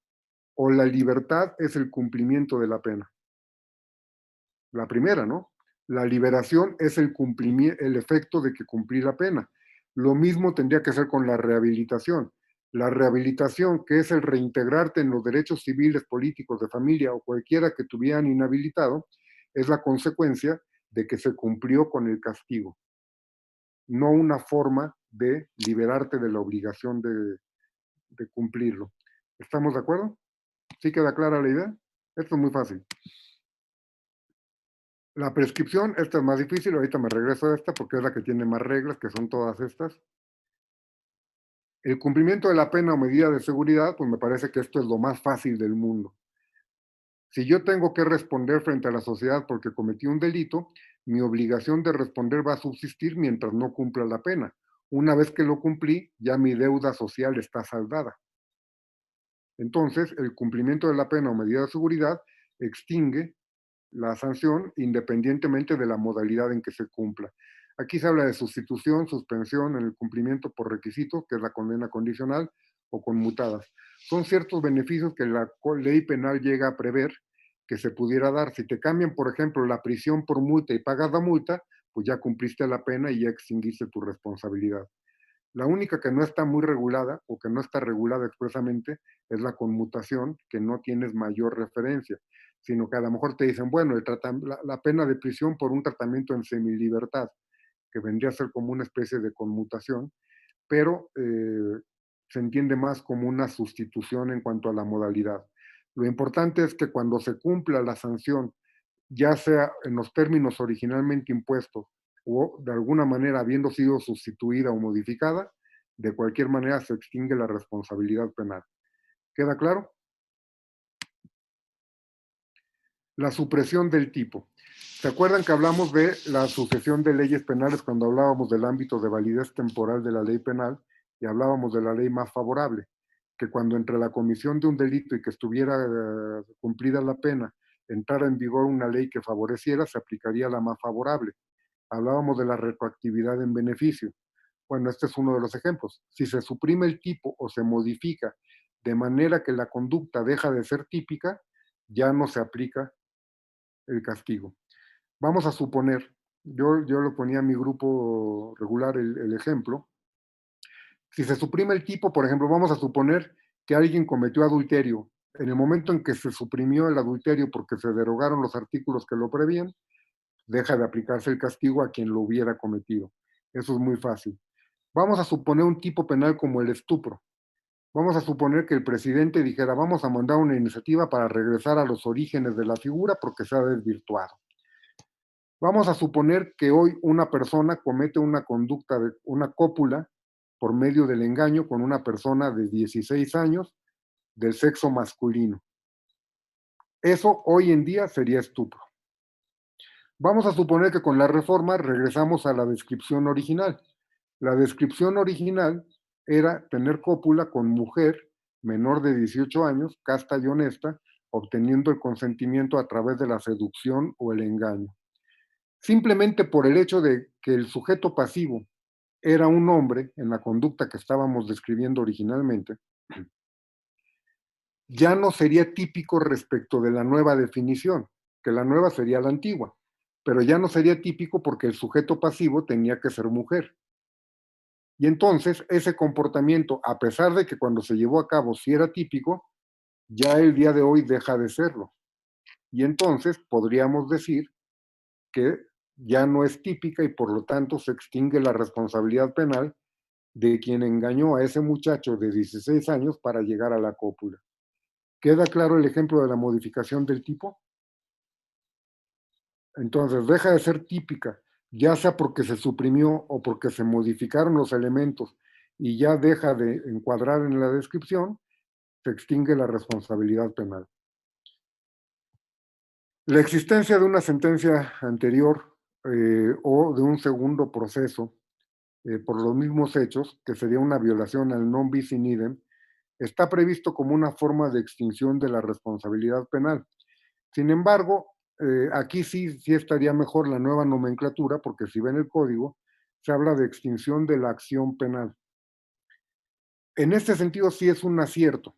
S1: o la libertad es el cumplimiento de la pena? La primera, ¿no? La liberación es el efecto de que cumplí la pena. Lo mismo tendría que ser con la rehabilitación. La rehabilitación, que es el reintegrarte en los derechos civiles, políticos, de familia o cualquiera que tuvieran inhabilitado, es la consecuencia de que se cumplió con el castigo, no una forma de liberarte de la obligación de cumplirlo. ¿Estamos de acuerdo? ¿Sí queda clara la idea? Esto es muy fácil. La prescripción, esta es más difícil, ahorita me regreso a esta porque es la que tiene más reglas, que son todas estas. El cumplimiento de la pena o medida de seguridad, pues me parece que esto es lo más fácil del mundo. Si yo tengo que responder frente a la sociedad porque cometí un delito, mi obligación de responder va a subsistir mientras no cumpla la pena. Una vez que lo cumplí, ya mi deuda social está saldada. Entonces, el cumplimiento de la pena o medida de seguridad extingue la sanción independientemente de la modalidad en que se cumpla. Aquí se habla de sustitución, suspensión en el cumplimiento por requisito, que es la condena condicional, o conmutadas. Son ciertos beneficios que la ley penal llega a prever que se pudiera dar. Si te cambian, por ejemplo, la prisión por multa y pagas la multa, pues ya cumpliste la pena y ya extinguiste tu responsabilidad. La única que no está muy regulada o que no está regulada expresamente es la conmutación, que no tienes mayor referencia, sino que a lo mejor te dicen, bueno, la pena de prisión por un tratamiento en semilibertad, que vendría a ser como una especie de conmutación, pero se entiende más como una sustitución en cuanto a la modalidad. Lo importante es que cuando se cumpla la sanción, ya sea en los términos originalmente impuestos o de alguna manera habiendo sido sustituida o modificada, de cualquier manera se extingue la responsabilidad penal. ¿Queda claro? La supresión del tipo. ¿Se acuerdan que hablamos de la sucesión de leyes penales cuando hablábamos del ámbito de validez temporal de la ley penal y hablábamos de la ley más favorable? Que cuando entre la comisión de un delito y que estuviera cumplida la pena entrara en vigor una ley que favoreciera, se aplicaría la más favorable. Hablábamos de la retroactividad en beneficio. Bueno, este es uno de los ejemplos. Si se suprime el tipo o se modifica de manera que la conducta deja de ser típica, ya no se aplica el castigo. Vamos a suponer, yo lo ponía a mi grupo regular el ejemplo, si se suprime el tipo, por ejemplo, vamos a suponer que alguien cometió adulterio. En el momento en que se suprimió el adulterio porque se derogaron los artículos que lo prevían, deja de aplicarse el castigo a quien lo hubiera cometido. Eso es muy fácil. Vamos a suponer un tipo penal como el estupro. Vamos a suponer que el presidente dijera, vamos a mandar una iniciativa para regresar a los orígenes de la figura porque se ha desvirtuado. Vamos a suponer que hoy una persona comete una conducta, una cópula por medio del engaño con una persona de 16 años del sexo masculino. Eso hoy en día sería estupro. Vamos a suponer que con la reforma regresamos a la descripción original. La descripción original era tener cópula con mujer menor de 18 años, casta y honesta, obteniendo el consentimiento a través de la seducción o el engaño. Simplemente por el hecho de que el sujeto pasivo era un hombre en la conducta que estábamos describiendo originalmente, ya no sería típico respecto de la nueva definición, que la nueva sería la antigua, pero ya no sería típico porque el sujeto pasivo tenía que ser mujer. Y entonces ese comportamiento, a pesar de que cuando se llevó a cabo sí era típico, ya el día de hoy deja de serlo. Y entonces podríamos decir que ya no es típica y por lo tanto se extingue la responsabilidad penal de quien engañó a ese muchacho de 16 años para llegar a la cópula. ¿Queda claro el ejemplo de la modificación del tipo? Entonces deja de ser típica, ya sea porque se suprimió o porque se modificaron los elementos y ya deja de encuadrar en la descripción, se extingue la responsabilidad penal. La existencia de una sentencia anterior o de un segundo proceso por los mismos hechos, que sería una violación al non bis in idem, está previsto como una forma de extinción de la responsabilidad penal. Sin embargo, aquí sí estaría mejor la nueva nomenclatura, porque si ven el código, se habla de extinción de la acción penal. En este sentido sí es un acierto.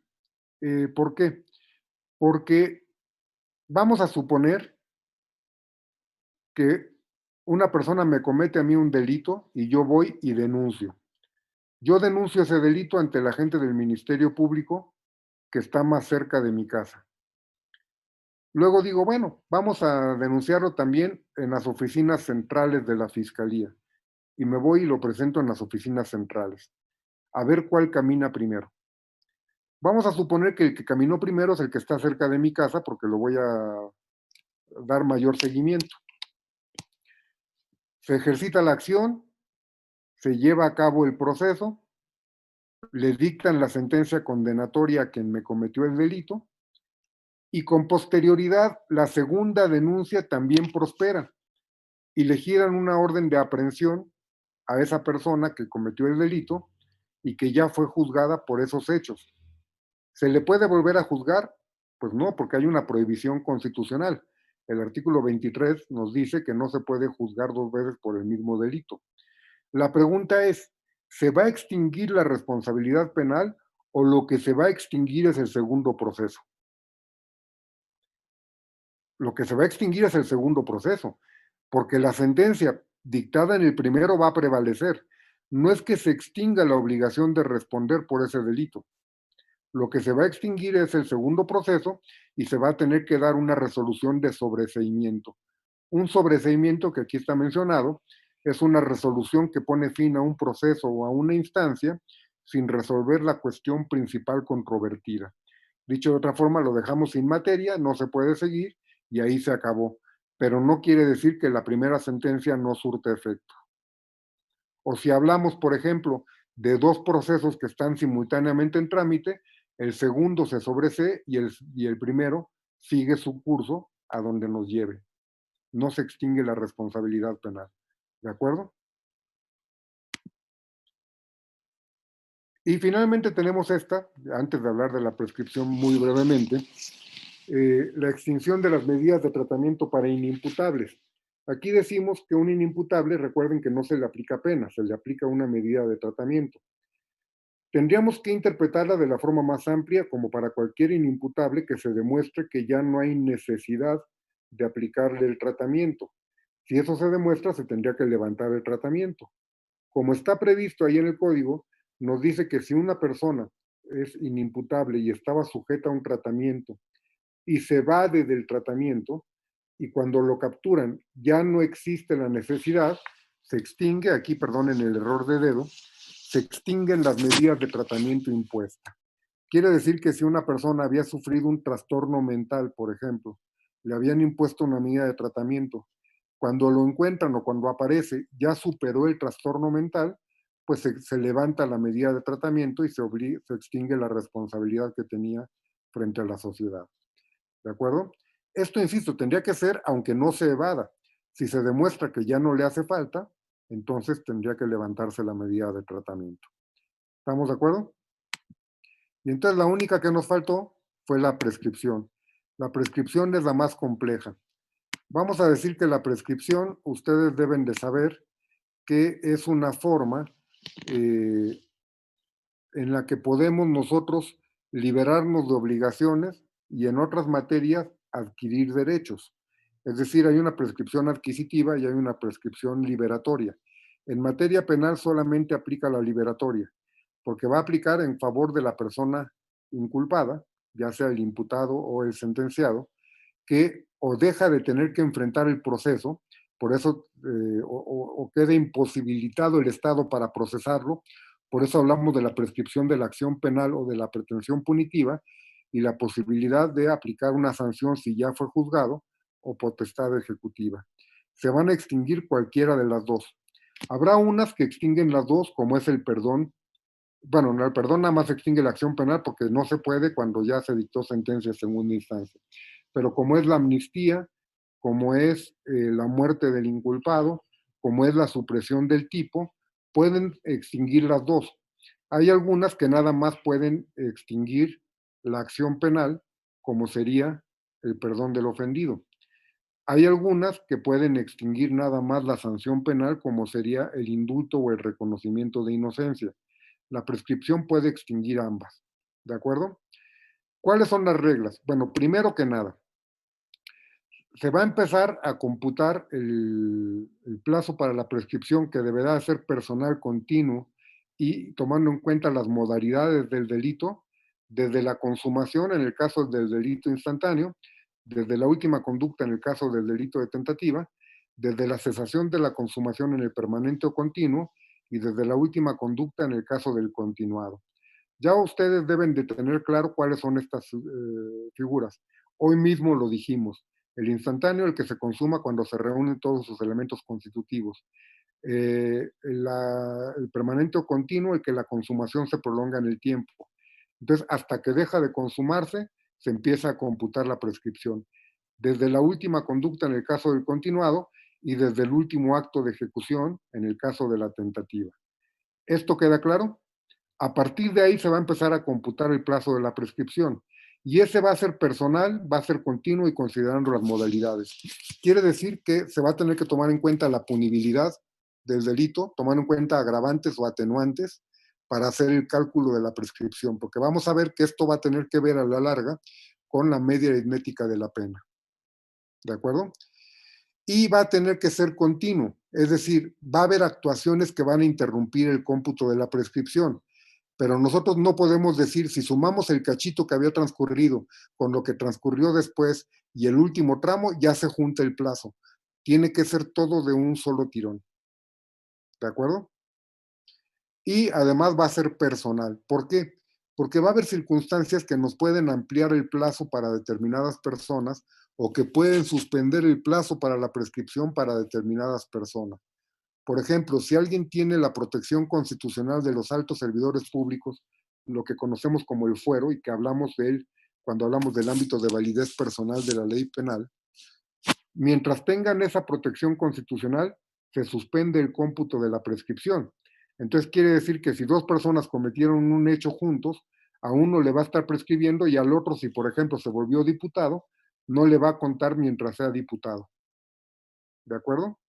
S1: ¿Por qué? Porque vamos a suponer que una persona me comete a mí un delito y yo voy y denuncio. Yo denuncio ese delito ante la gente del Ministerio Público que está más cerca de mi casa. Luego digo, bueno, vamos a denunciarlo también en las oficinas centrales de la Fiscalía. Y me voy y lo presento en las oficinas centrales. A ver cuál camina primero. Vamos a suponer que el que caminó primero es el que está cerca de mi casa porque lo voy a dar mayor seguimiento. Se ejercita la acción, se lleva a cabo el proceso, le dictan la sentencia condenatoria a quien me cometió el delito y con posterioridad la segunda denuncia también prospera y le giran una orden de aprehensión a esa persona que cometió el delito y que ya fue juzgada por esos hechos. ¿Se le puede volver a juzgar? Pues no, porque hay una prohibición constitucional. El artículo 23 nos dice que no se puede juzgar dos veces por el mismo delito. La pregunta es, ¿se va a extinguir la responsabilidad penal o lo que se va a extinguir es el segundo proceso? Lo que se va a extinguir es el segundo proceso, porque la sentencia dictada en el primero va a prevalecer. No es que se extinga la obligación de responder por ese delito. Lo que se va a extinguir es el segundo proceso y se va a tener que dar una resolución de sobreseimiento. Un sobreseimiento que aquí está mencionado es una resolución que pone fin a un proceso o a una instancia sin resolver la cuestión principal controvertida. Dicho de otra forma, lo dejamos sin materia, no se puede seguir y ahí se acabó. Pero no quiere decir que la primera sentencia no surte efecto. O si hablamos, por ejemplo, de dos procesos que están simultáneamente en trámite, el segundo se sobresee y el primero sigue su curso a donde nos lleve. No se extingue la responsabilidad penal. ¿De acuerdo? Y finalmente tenemos esta, antes de hablar de la prescripción muy brevemente, la extinción de las medidas de tratamiento para inimputables. Aquí decimos que un inimputable, recuerden que no se le aplica pena, se le aplica una medida de tratamiento. Tendríamos que interpretarla de la forma más amplia como para cualquier inimputable que se demuestre que ya no hay necesidad de aplicarle el tratamiento. Si eso se demuestra, se tendría que levantar el tratamiento. Como está previsto ahí en el código, nos dice que si una persona es inimputable y estaba sujeta a un tratamiento y se evade del tratamiento, y cuando lo capturan ya no existe la necesidad, se extingue, aquí perdonen el error de dedo, se extinguen las medidas de tratamiento impuestas. Quiere decir que si una persona había sufrido un trastorno mental, por ejemplo, le habían impuesto una medida de tratamiento, cuando lo encuentran o cuando aparece, ya superó el trastorno mental, pues se levanta la medida de tratamiento y se extingue la responsabilidad que tenía frente a la sociedad. ¿De acuerdo? Esto, insisto, tendría que ser aunque no se evada. Si se demuestra que ya no le hace falta, entonces tendría que levantarse la medida de tratamiento. ¿Estamos de acuerdo? Y entonces la única que nos faltó fue la prescripción. La prescripción es la más compleja. Vamos a decir que la prescripción, ustedes deben de saber que es una forma en la que podemos nosotros liberarnos de obligaciones y en otras materias adquirir derechos. Es decir, hay una prescripción adquisitiva y hay una prescripción liberatoria. En materia penal solamente aplica la liberatoria, porque va a aplicar en favor de la persona inculpada, ya sea el imputado o el sentenciado, que o deja de tener que enfrentar el proceso, por eso, o queda imposibilitado el Estado para procesarlo, por eso hablamos de la prescripción de la acción penal o de la pretensión punitiva y la posibilidad de aplicar una sanción si ya fue juzgado o potestad ejecutiva. Se van a extinguir cualquiera de las dos. Habrá unas que extinguen las dos, como es el perdón. Bueno, el perdón nada más extingue la acción penal porque no se puede cuando ya se dictó sentencia en segunda instancia. Pero como es la amnistía, como es la muerte del inculpado, como es la supresión del tipo, pueden extinguir las dos. Hay algunas que nada más pueden extinguir la acción penal, como sería el perdón del ofendido. Hay algunas que pueden extinguir nada más la sanción penal, como sería el indulto o el reconocimiento de inocencia. La prescripción puede extinguir ambas. ¿De acuerdo? ¿Cuáles son las reglas? Bueno, primero que nada, se va a empezar a computar el plazo para la prescripción, que deberá ser personal continuo y tomando en cuenta las modalidades del delito, desde la consumación en el caso del delito instantáneo, desde la última conducta en el caso del delito de tentativa, desde la cesación de la consumación en el permanente o continuo y desde la última conducta en el caso del continuado. Ya ustedes deben de tener claro cuáles son estas figuras. Hoy mismo lo dijimos. El instantáneo, el que se consuma cuando se reúnen todos sus elementos constitutivos. El permanente o continuo, el que la consumación se prolonga en el tiempo. Entonces, hasta que deja de consumarse, se empieza a computar la prescripción. Desde la última conducta en el caso del continuado y desde el último acto de ejecución en el caso de la tentativa. ¿Esto queda claro? A partir de ahí se va a empezar a computar el plazo de la prescripción. Y ese va a ser personal, va a ser continuo y considerando las modalidades. Quiere decir que se va a tener que tomar en cuenta la punibilidad del delito, tomando en cuenta agravantes o atenuantes para hacer el cálculo de la prescripción, porque vamos a ver que esto va a tener que ver a la larga con la media aritmética de la pena. ¿De acuerdo? Y va a tener que ser continuo, es decir, va a haber actuaciones que van a interrumpir el cómputo de la prescripción. Pero nosotros no podemos decir, si sumamos el cachito que había transcurrido con lo que transcurrió después y el último tramo, ya se junta el plazo. Tiene que ser todo de un solo tirón. ¿De acuerdo? Y además va a ser personal. ¿Por qué? Porque va a haber circunstancias que nos pueden ampliar el plazo para determinadas personas o que pueden suspender el plazo para la prescripción para determinadas personas. Por ejemplo, si alguien tiene la protección constitucional de los altos servidores públicos, lo que conocemos como el fuero, y que hablamos de él cuando hablamos del ámbito de validez personal de la ley penal, mientras tengan esa protección constitucional, se suspende el cómputo de la prescripción. Entonces quiere decir que si dos personas cometieron un hecho juntos, a uno le va a estar prescribiendo y al otro, si por ejemplo se volvió diputado, no le va a contar mientras sea diputado. ¿De acuerdo?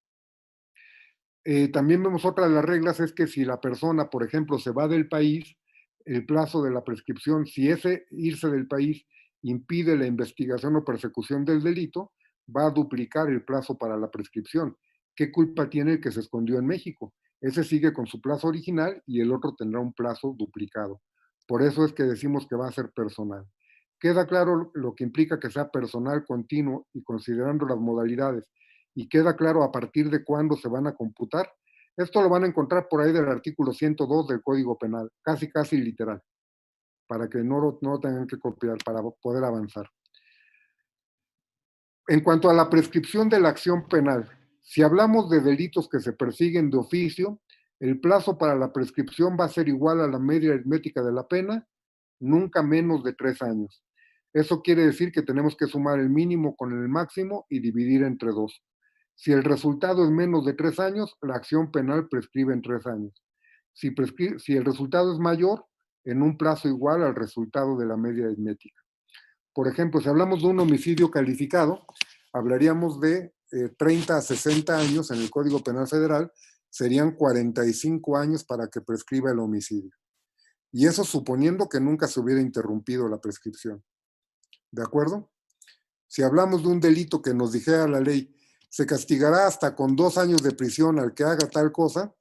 S1: También vemos otra de las reglas, es que si la persona, por ejemplo, se va del país, el plazo de la prescripción, si ese irse del país impide la investigación o persecución del delito, va a duplicar el plazo para la prescripción. ¿Qué culpa tiene el que se escondió en México? Ese sigue con su plazo original y el otro tendrá un plazo duplicado. Por eso es que decimos que va a ser personal. Queda claro lo que implica que sea personal continuo y considerando las modalidades, y queda claro a partir de cuándo se van a computar. Esto lo van a encontrar por ahí del artículo 102 del Código Penal, casi literal, para que no lo tengan que copiar, para poder avanzar. En cuanto a la prescripción de la acción penal, si hablamos de delitos que se persiguen de oficio, el plazo para la prescripción va a ser igual a la media aritmética de la pena, nunca menos de 3 años. Eso quiere decir que tenemos que sumar el mínimo con el máximo y dividir entre 2. Si el resultado es menos de 3 años, la acción penal prescribe en 3 años. Si el resultado es mayor, en un plazo igual al resultado de la media aritmética. Por ejemplo, si hablamos de un homicidio calificado, hablaríamos de 30 a 60 años en el Código Penal Federal, serían 45 años para que prescriba el homicidio. Y eso suponiendo que nunca se hubiera interrumpido la prescripción. ¿De acuerdo? Si hablamos de un delito que nos dijera la ley, se castigará hasta con 2 años de prisión al que haga tal cosa,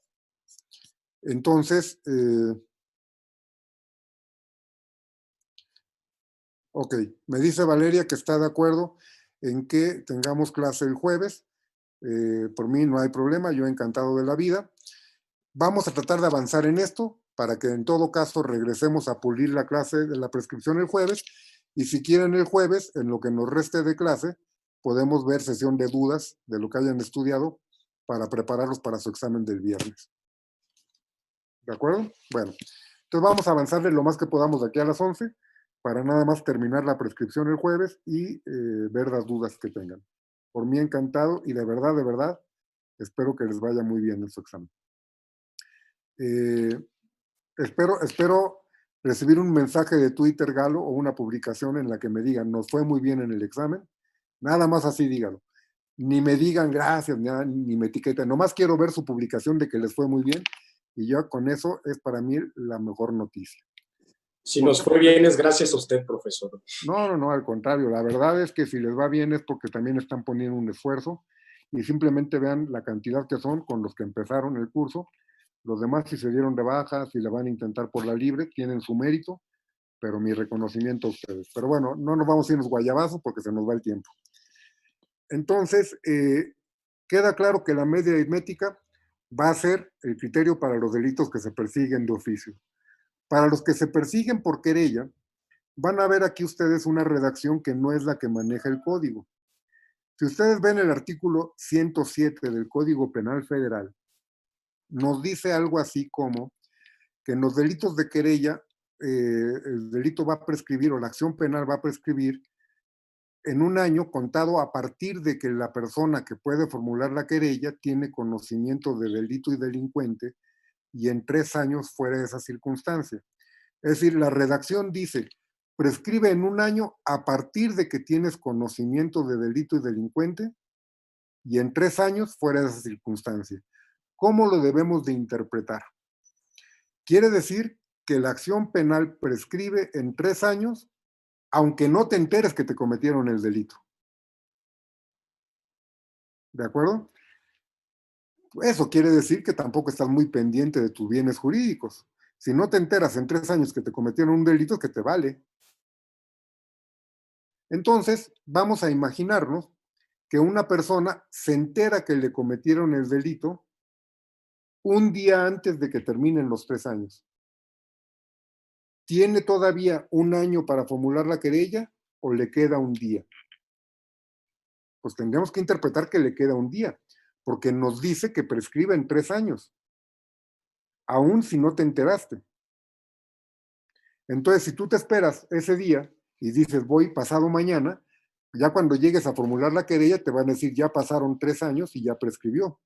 S1: entonces, ok, me dice Valeria que está de acuerdo en que tengamos clase el jueves. Por mí no hay problema, yo encantado de la vida. Vamos a tratar de avanzar en esto para que en todo caso regresemos a pulir la clase de la prescripción el jueves, y si quieren el jueves, en lo que nos reste de clase, podemos ver sesión de dudas de lo que hayan estudiado para prepararlos para su examen del viernes. ¿De acuerdo? Bueno, entonces vamos a avanzarle lo más que podamos de aquí a las 11 para nada más terminar la prescripción el jueves y ver las dudas que tengan. Por mí encantado y de verdad, espero que les vaya muy bien en su examen. Espero recibir un mensaje de Twitter, Galo, o una publicación en la que me digan, nos fue muy bien en el examen. Nada más así dígalo. Ni me digan gracias, ni me etiqueten. Nomás quiero ver su publicación de que les fue muy bien y yo con eso es para mí la mejor noticia.
S3: Si nos fue bien es gracias a usted, profesor.
S1: No, al contrario. La verdad es que si les va bien es porque también están poniendo un esfuerzo y simplemente vean la cantidad que son con los que empezaron el curso. Los demás, si se dieron de baja, si la van a intentar por la libre, tienen su mérito, pero mi reconocimiento a ustedes. Pero bueno, no nos vamos a irnos guayabazos porque se nos va el tiempo. Entonces, queda claro que la media aritmética va a ser el criterio para los delitos que se persiguen de oficio. Para los que se persiguen por querella, van a ver aquí ustedes una redacción que no es la que maneja el código. Si ustedes ven el artículo 107 del Código Penal Federal, nos dice algo así como que en los delitos de querella, el delito va a prescribir o la acción penal va a prescribir en un año contado a partir de que la persona que puede formular la querella tiene conocimiento de delito y delincuente y en 3 años fuera de esa circunstancia. Es decir, la redacción dice, prescribe en un año a partir de que tienes conocimiento de delito y delincuente y en 3 años fuera de esa circunstancia. ¿Cómo lo debemos de interpretar? Quiere decir que la acción penal prescribe en 3 años, aunque no te enteres que te cometieron el delito. ¿De acuerdo? Eso quiere decir que tampoco estás muy pendiente de tus bienes jurídicos. Si no te enteras en 3 años que te cometieron un delito, que te vale. Entonces, vamos a imaginarnos que una persona se entera que le cometieron el delito un día antes de que terminen los 3 años. ¿Tiene todavía un año para formular la querella o le queda un día? Pues tendríamos que interpretar que le queda un día, porque nos dice que prescribe en 3 años, aún si no te enteraste. Entonces, si tú te esperas ese día y dices, voy pasado mañana, ya cuando llegues a formular la querella te van a decir, ya pasaron 3 años y ya prescribió.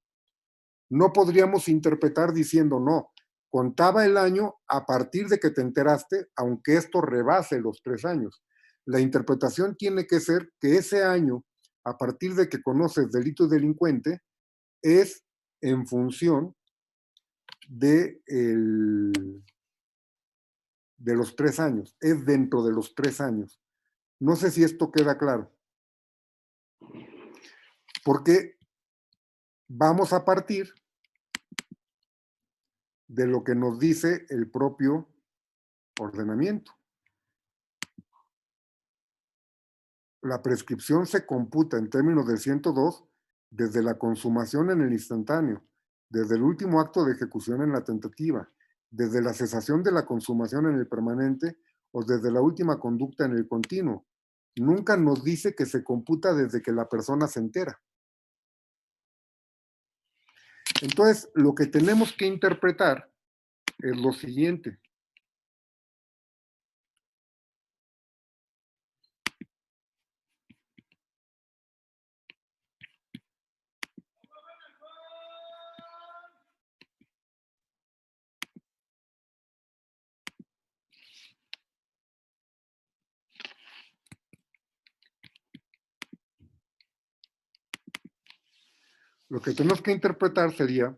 S1: No podríamos interpretar diciendo, no, contaba el año a partir de que te enteraste, aunque esto rebase los 3 años. La interpretación tiene que ser que ese año, a partir de que conoces delito y delincuente, es en función de los 3 años, es dentro de los 3 años. No sé si esto queda claro. Porque vamos a partir de lo que nos dice el propio ordenamiento. La prescripción se computa en términos del 102 desde la consumación en el instantáneo, desde el último acto de ejecución en la tentativa, desde la cesación de la consumación en el permanente o desde la última conducta en el continuo. Nunca nos dice que se computa desde que la persona se entera. Entonces, lo que tenemos que interpretar es lo siguiente. Lo que tenemos que interpretar sería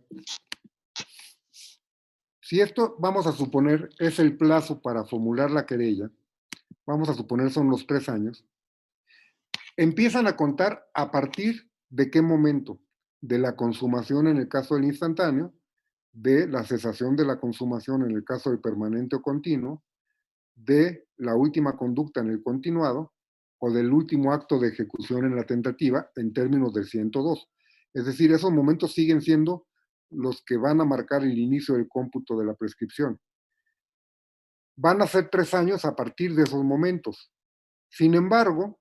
S1: Si esto, vamos a suponer, es el plazo para formular la querella, vamos a suponer son los 3 años, empiezan a contar a partir de qué momento, de la consumación en el caso del instantáneo, de la cesación de la consumación en el caso del permanente o continuo, de la última conducta en el continuado o del último acto de ejecución en la tentativa en términos del 102. Es decir, esos momentos siguen siendo los que van a marcar el inicio del cómputo de la prescripción. Van a ser 3 años a partir de esos momentos. Sin embargo,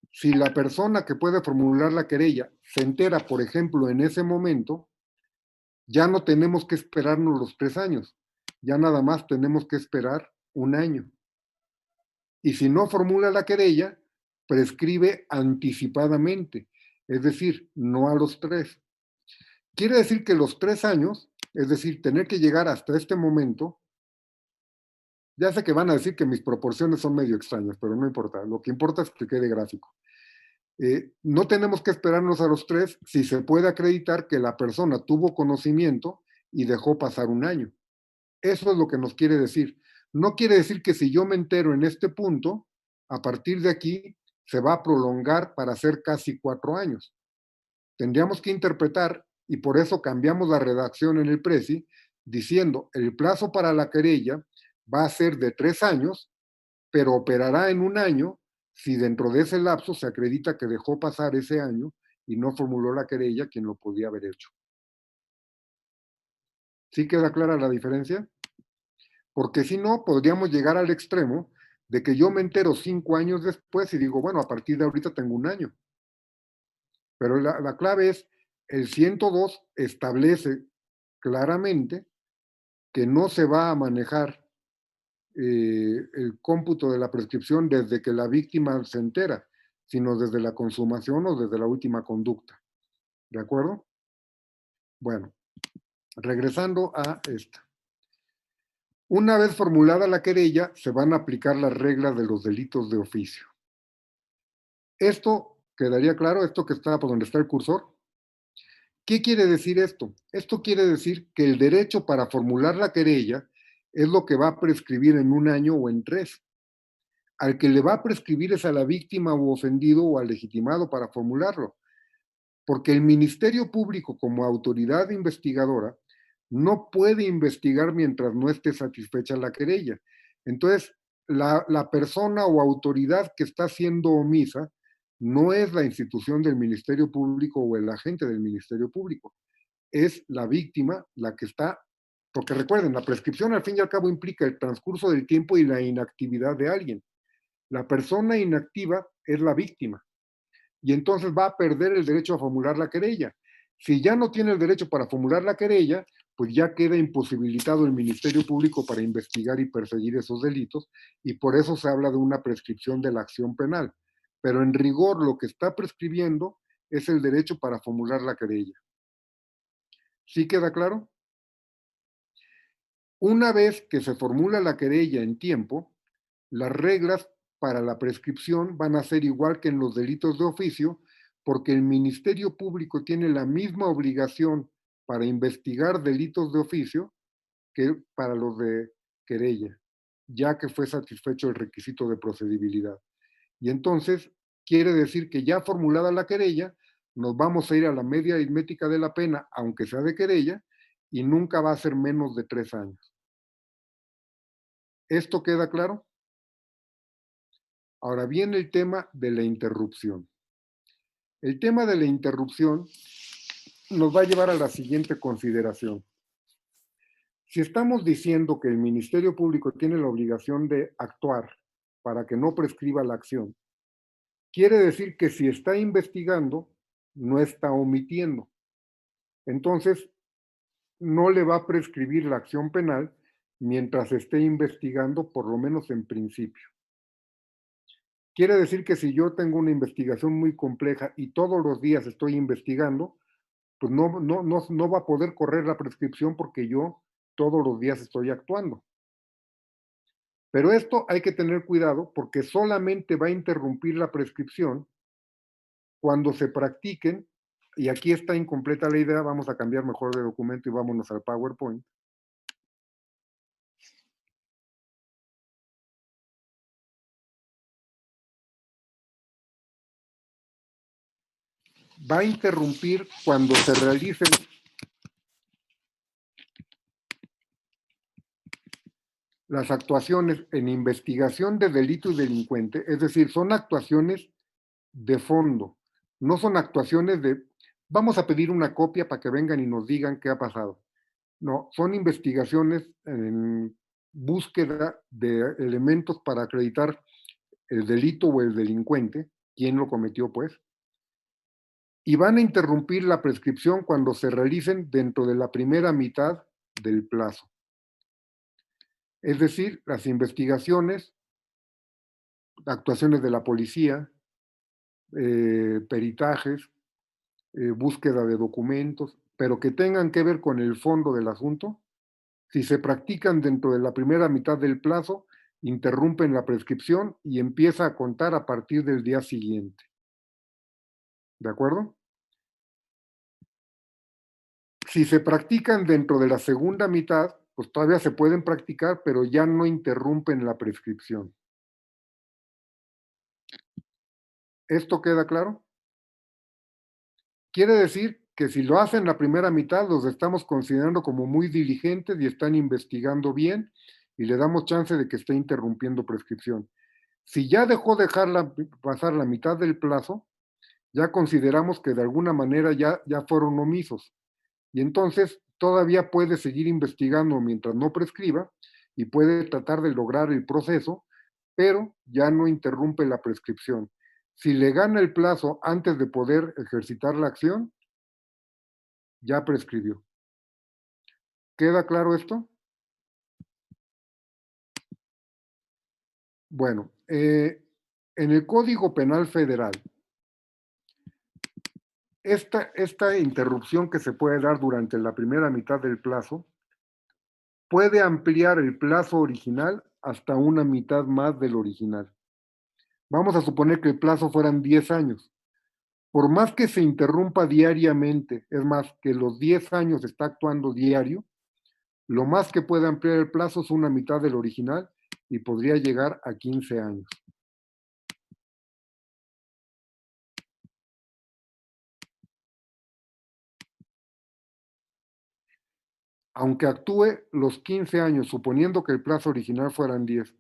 S1: si la persona que puede formular la querella se entera, por ejemplo, en ese momento, ya no tenemos que esperarnos los 3 años, ya nada más tenemos que esperar 1 año. Y si no formula la querella, prescribe anticipadamente, es decir, no a los 3. Quiere decir que los 3 años, es decir, tener que llegar hasta este momento, ya sé que van a decir que mis proporciones son medio extrañas, pero no importa, lo que importa es que quede gráfico. No tenemos que esperarnos a los 3 si se puede acreditar que la persona tuvo conocimiento y dejó pasar 1 año. Eso es lo que nos quiere decir. No quiere decir que si yo me entero en este punto, a partir de aquí se va a prolongar para ser casi 4 años. Tendríamos que interpretar, y por eso cambiamos la redacción en el PRESI, diciendo el plazo para la querella va a ser de 3 años, pero operará en 1 año si dentro de ese lapso se acredita que dejó pasar ese año y no formuló la querella quien lo podía haber hecho. ¿Sí queda clara la diferencia? Porque si no, podríamos llegar al extremo de que yo me entero 5 años después y digo, bueno, a partir de ahorita tengo 1 año. Pero la clave es, el 102 establece claramente que no se va a manejar el cómputo de la prescripción desde que la víctima se entera, sino desde la consumación o desde la última conducta. ¿De acuerdo? Bueno, regresando a esta. Una vez formulada la querella, se van a aplicar las reglas de los delitos de oficio. Esto quedaría claro, esto que está por donde está el cursor. ¿Qué quiere decir esto? Esto quiere decir que el derecho para formular la querella es lo que va a prescribir en 1 año o en 3. Al que le va a prescribir es a la víctima o ofendido o al legitimado para formularlo. Porque el Ministerio Público, como autoridad investigadora, no puede investigar mientras no esté satisfecha la querella. Entonces, la persona o autoridad que está siendo omisa no es la institución del Ministerio Público o el agente del Ministerio Público, es la víctima la que está, porque recuerden, la prescripción al fin y al cabo implica el transcurso del tiempo y la inactividad de alguien. La persona inactiva es la víctima y entonces va a perder el derecho a formular la querella. Si ya no tiene el derecho para formular la querella, pues ya queda imposibilitado el Ministerio Público para investigar y perseguir esos delitos, y por eso se habla de una prescripción de la acción penal. Pero en rigor lo que está prescribiendo es el derecho para formular la querella. ¿Sí queda claro? Una vez que se formula la querella en tiempo, las reglas para la prescripción van a ser igual que en los delitos de oficio, porque el Ministerio Público tiene la misma obligación para investigar delitos de oficio que para los de querella, ya que fue satisfecho el requisito de procedibilidad. Y entonces quiere decir que ya formulada la querella, nos vamos a ir a la media aritmética de la pena, aunque sea de querella, y nunca va a ser menos de 3 años. ¿Esto queda claro? Ahora viene el tema de la interrupción. El tema de la interrupción nos va a llevar a la siguiente consideración. Si estamos diciendo que el Ministerio Público tiene la obligación de actuar para que no prescriba la acción, quiere decir que si está investigando, no está omitiendo. Entonces, no le va a prescribir la acción penal mientras esté investigando, por lo menos en principio. Quiere decir que si yo tengo una investigación muy compleja y todos los días estoy investigando, pues no va a poder correr la prescripción porque yo todos los días estoy actuando. Pero esto hay que tener cuidado porque solamente va a interrumpir la prescripción cuando se practiquen, y aquí está incompleta la idea, vamos a cambiar mejor de documento y vámonos al PowerPoint. va a interrumpir cuando se realicen las actuaciones en investigación de delito y delincuente, es decir, son actuaciones de fondo, no son actuaciones de vamos a pedir una copia para que vengan y nos digan qué ha pasado. No, son investigaciones en búsqueda de elementos para acreditar el delito o el delincuente, quién lo cometió pues, y van a interrumpir la prescripción cuando se realicen dentro de la primera mitad del plazo. Es decir, las investigaciones, actuaciones de la policía, peritajes, búsqueda de documentos, pero que tengan que ver con el fondo del asunto, si se practican dentro de la primera mitad del plazo, interrumpen la prescripción y empieza a contar a partir del día siguiente. ¿De acuerdo? Si se practican dentro de la segunda mitad, pues todavía se pueden practicar, pero ya no interrumpen la prescripción. ¿Esto queda claro? Quiere decir que si lo hacen la primera mitad, los estamos considerando como muy diligentes y están investigando bien y le damos chance de que esté interrumpiendo prescripción. Si ya dejó dejarla pasar la mitad del plazo, ya consideramos que de alguna manera ya fueron omisos. Y entonces todavía puede seguir investigando mientras no prescriba y puede tratar de lograr el proceso, pero ya no interrumpe la prescripción. Si le gana el plazo antes de poder ejercitar la acción, ya prescribió. ¿Queda claro esto? Bueno, en el Código Penal Federal, esta interrupción que se puede dar durante la primera mitad del plazo puede ampliar el plazo original hasta una mitad más del original. Vamos a suponer que el plazo fueran 10 años. Por más que se interrumpa diariamente, es más, que los 10 años está actuando diario, lo más que puede ampliar el plazo es una mitad del original y podría llegar a 15 años. Aunque actúe los 15 años, suponiendo que el plazo original fueran 10,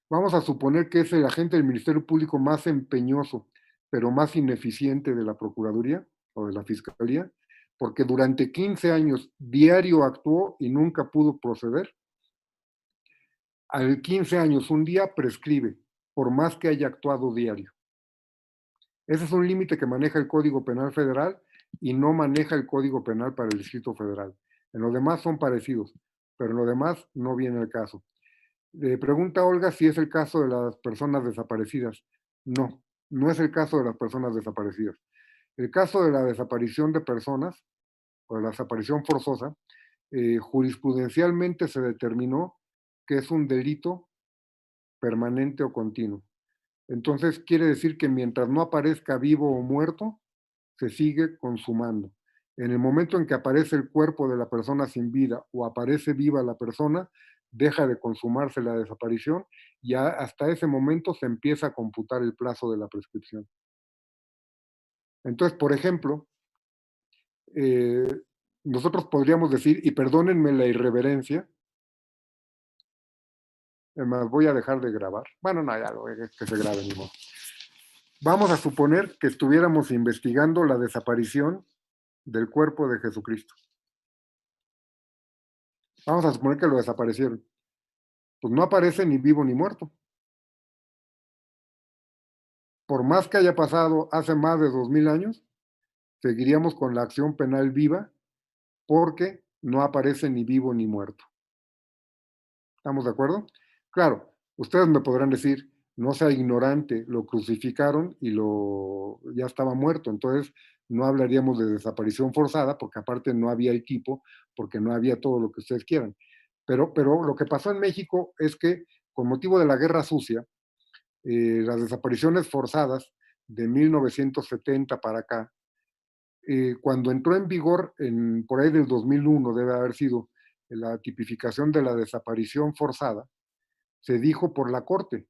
S1: vamos a suponer que es el agente del Ministerio Público más empeñoso, pero más ineficiente de la Procuraduría o de la Fiscalía, porque durante 15 años diario actuó y nunca pudo proceder. Al 15 años, un día prescribe, por más que haya actuado diario. Ese es un límite que maneja el Código Penal Federal y no maneja el Código Penal para el Distrito Federal. En lo demás son parecidos, pero en lo demás no viene el caso. Pregunta Olga si es el caso de las personas desaparecidas. No, no es el caso de las personas desaparecidas. El caso de la desaparición de personas, o de la desaparición forzosa, jurisprudencialmente se determinó que es un delito permanente o continuo. Entonces quiere decir que mientras no aparezca vivo o muerto, se sigue consumando. En el momento en que aparece el cuerpo de la persona sin vida o aparece viva la persona, deja de consumarse la desaparición y hasta ese momento se empieza a computar el plazo de la prescripción. Entonces, por ejemplo, nosotros podríamos decir, y perdónenme la irreverencia, además voy a dejar de grabar. Bueno, no, ya que se grabe, ni modo. Vamos a suponer que estuviéramos investigando la desaparición del cuerpo de Jesucristo. Vamos a suponer que lo desaparecieron. Pues no aparece ni vivo ni muerto. Por más que haya pasado hace más de 2000 años, seguiríamos con la acción penal viva porque no aparece ni vivo ni muerto. ¿Estamos de acuerdo? Claro, ustedes me podrán decir, no sea ignorante, lo crucificaron y ya estaba muerto, entonces no hablaríamos de desaparición forzada porque aparte no había equipo, porque no había todo lo que ustedes quieran. Pero lo que pasó en México es que con motivo de la Guerra Sucia, las desapariciones forzadas de 1970 para acá, cuando entró en vigor por ahí del 2001, debe haber sido la tipificación de la desaparición forzada, se dijo por la Corte,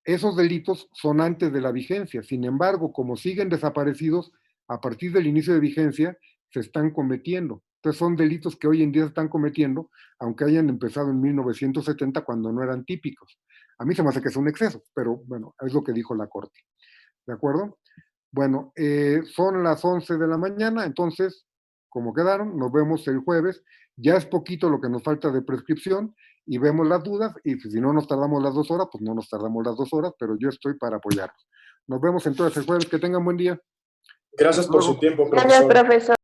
S1: esos delitos son antes de la vigencia, sin embargo, como siguen desaparecidos, a partir del inicio de vigencia se están cometiendo. Entonces son delitos que hoy en día se están cometiendo, aunque hayan empezado en 1970 cuando no eran típicos. A mí se me hace que es un exceso, pero bueno, es lo que dijo la Corte. ¿De acuerdo? Bueno, son las 11 de la mañana, entonces, como quedaron, nos vemos el jueves. Ya es poquito lo que nos falta de prescripción y vemos las dudas, y si no nos tardamos las 2 horas, pues no nos tardamos las 2 horas, pero yo estoy para apoyarlos. Nos vemos entonces el jueves. Que tengan buen día.
S3: Gracias
S1: Hasta
S3: por
S1: luego.
S3: su tiempo,
S2: Gracias,
S3: profesor.
S2: profesor.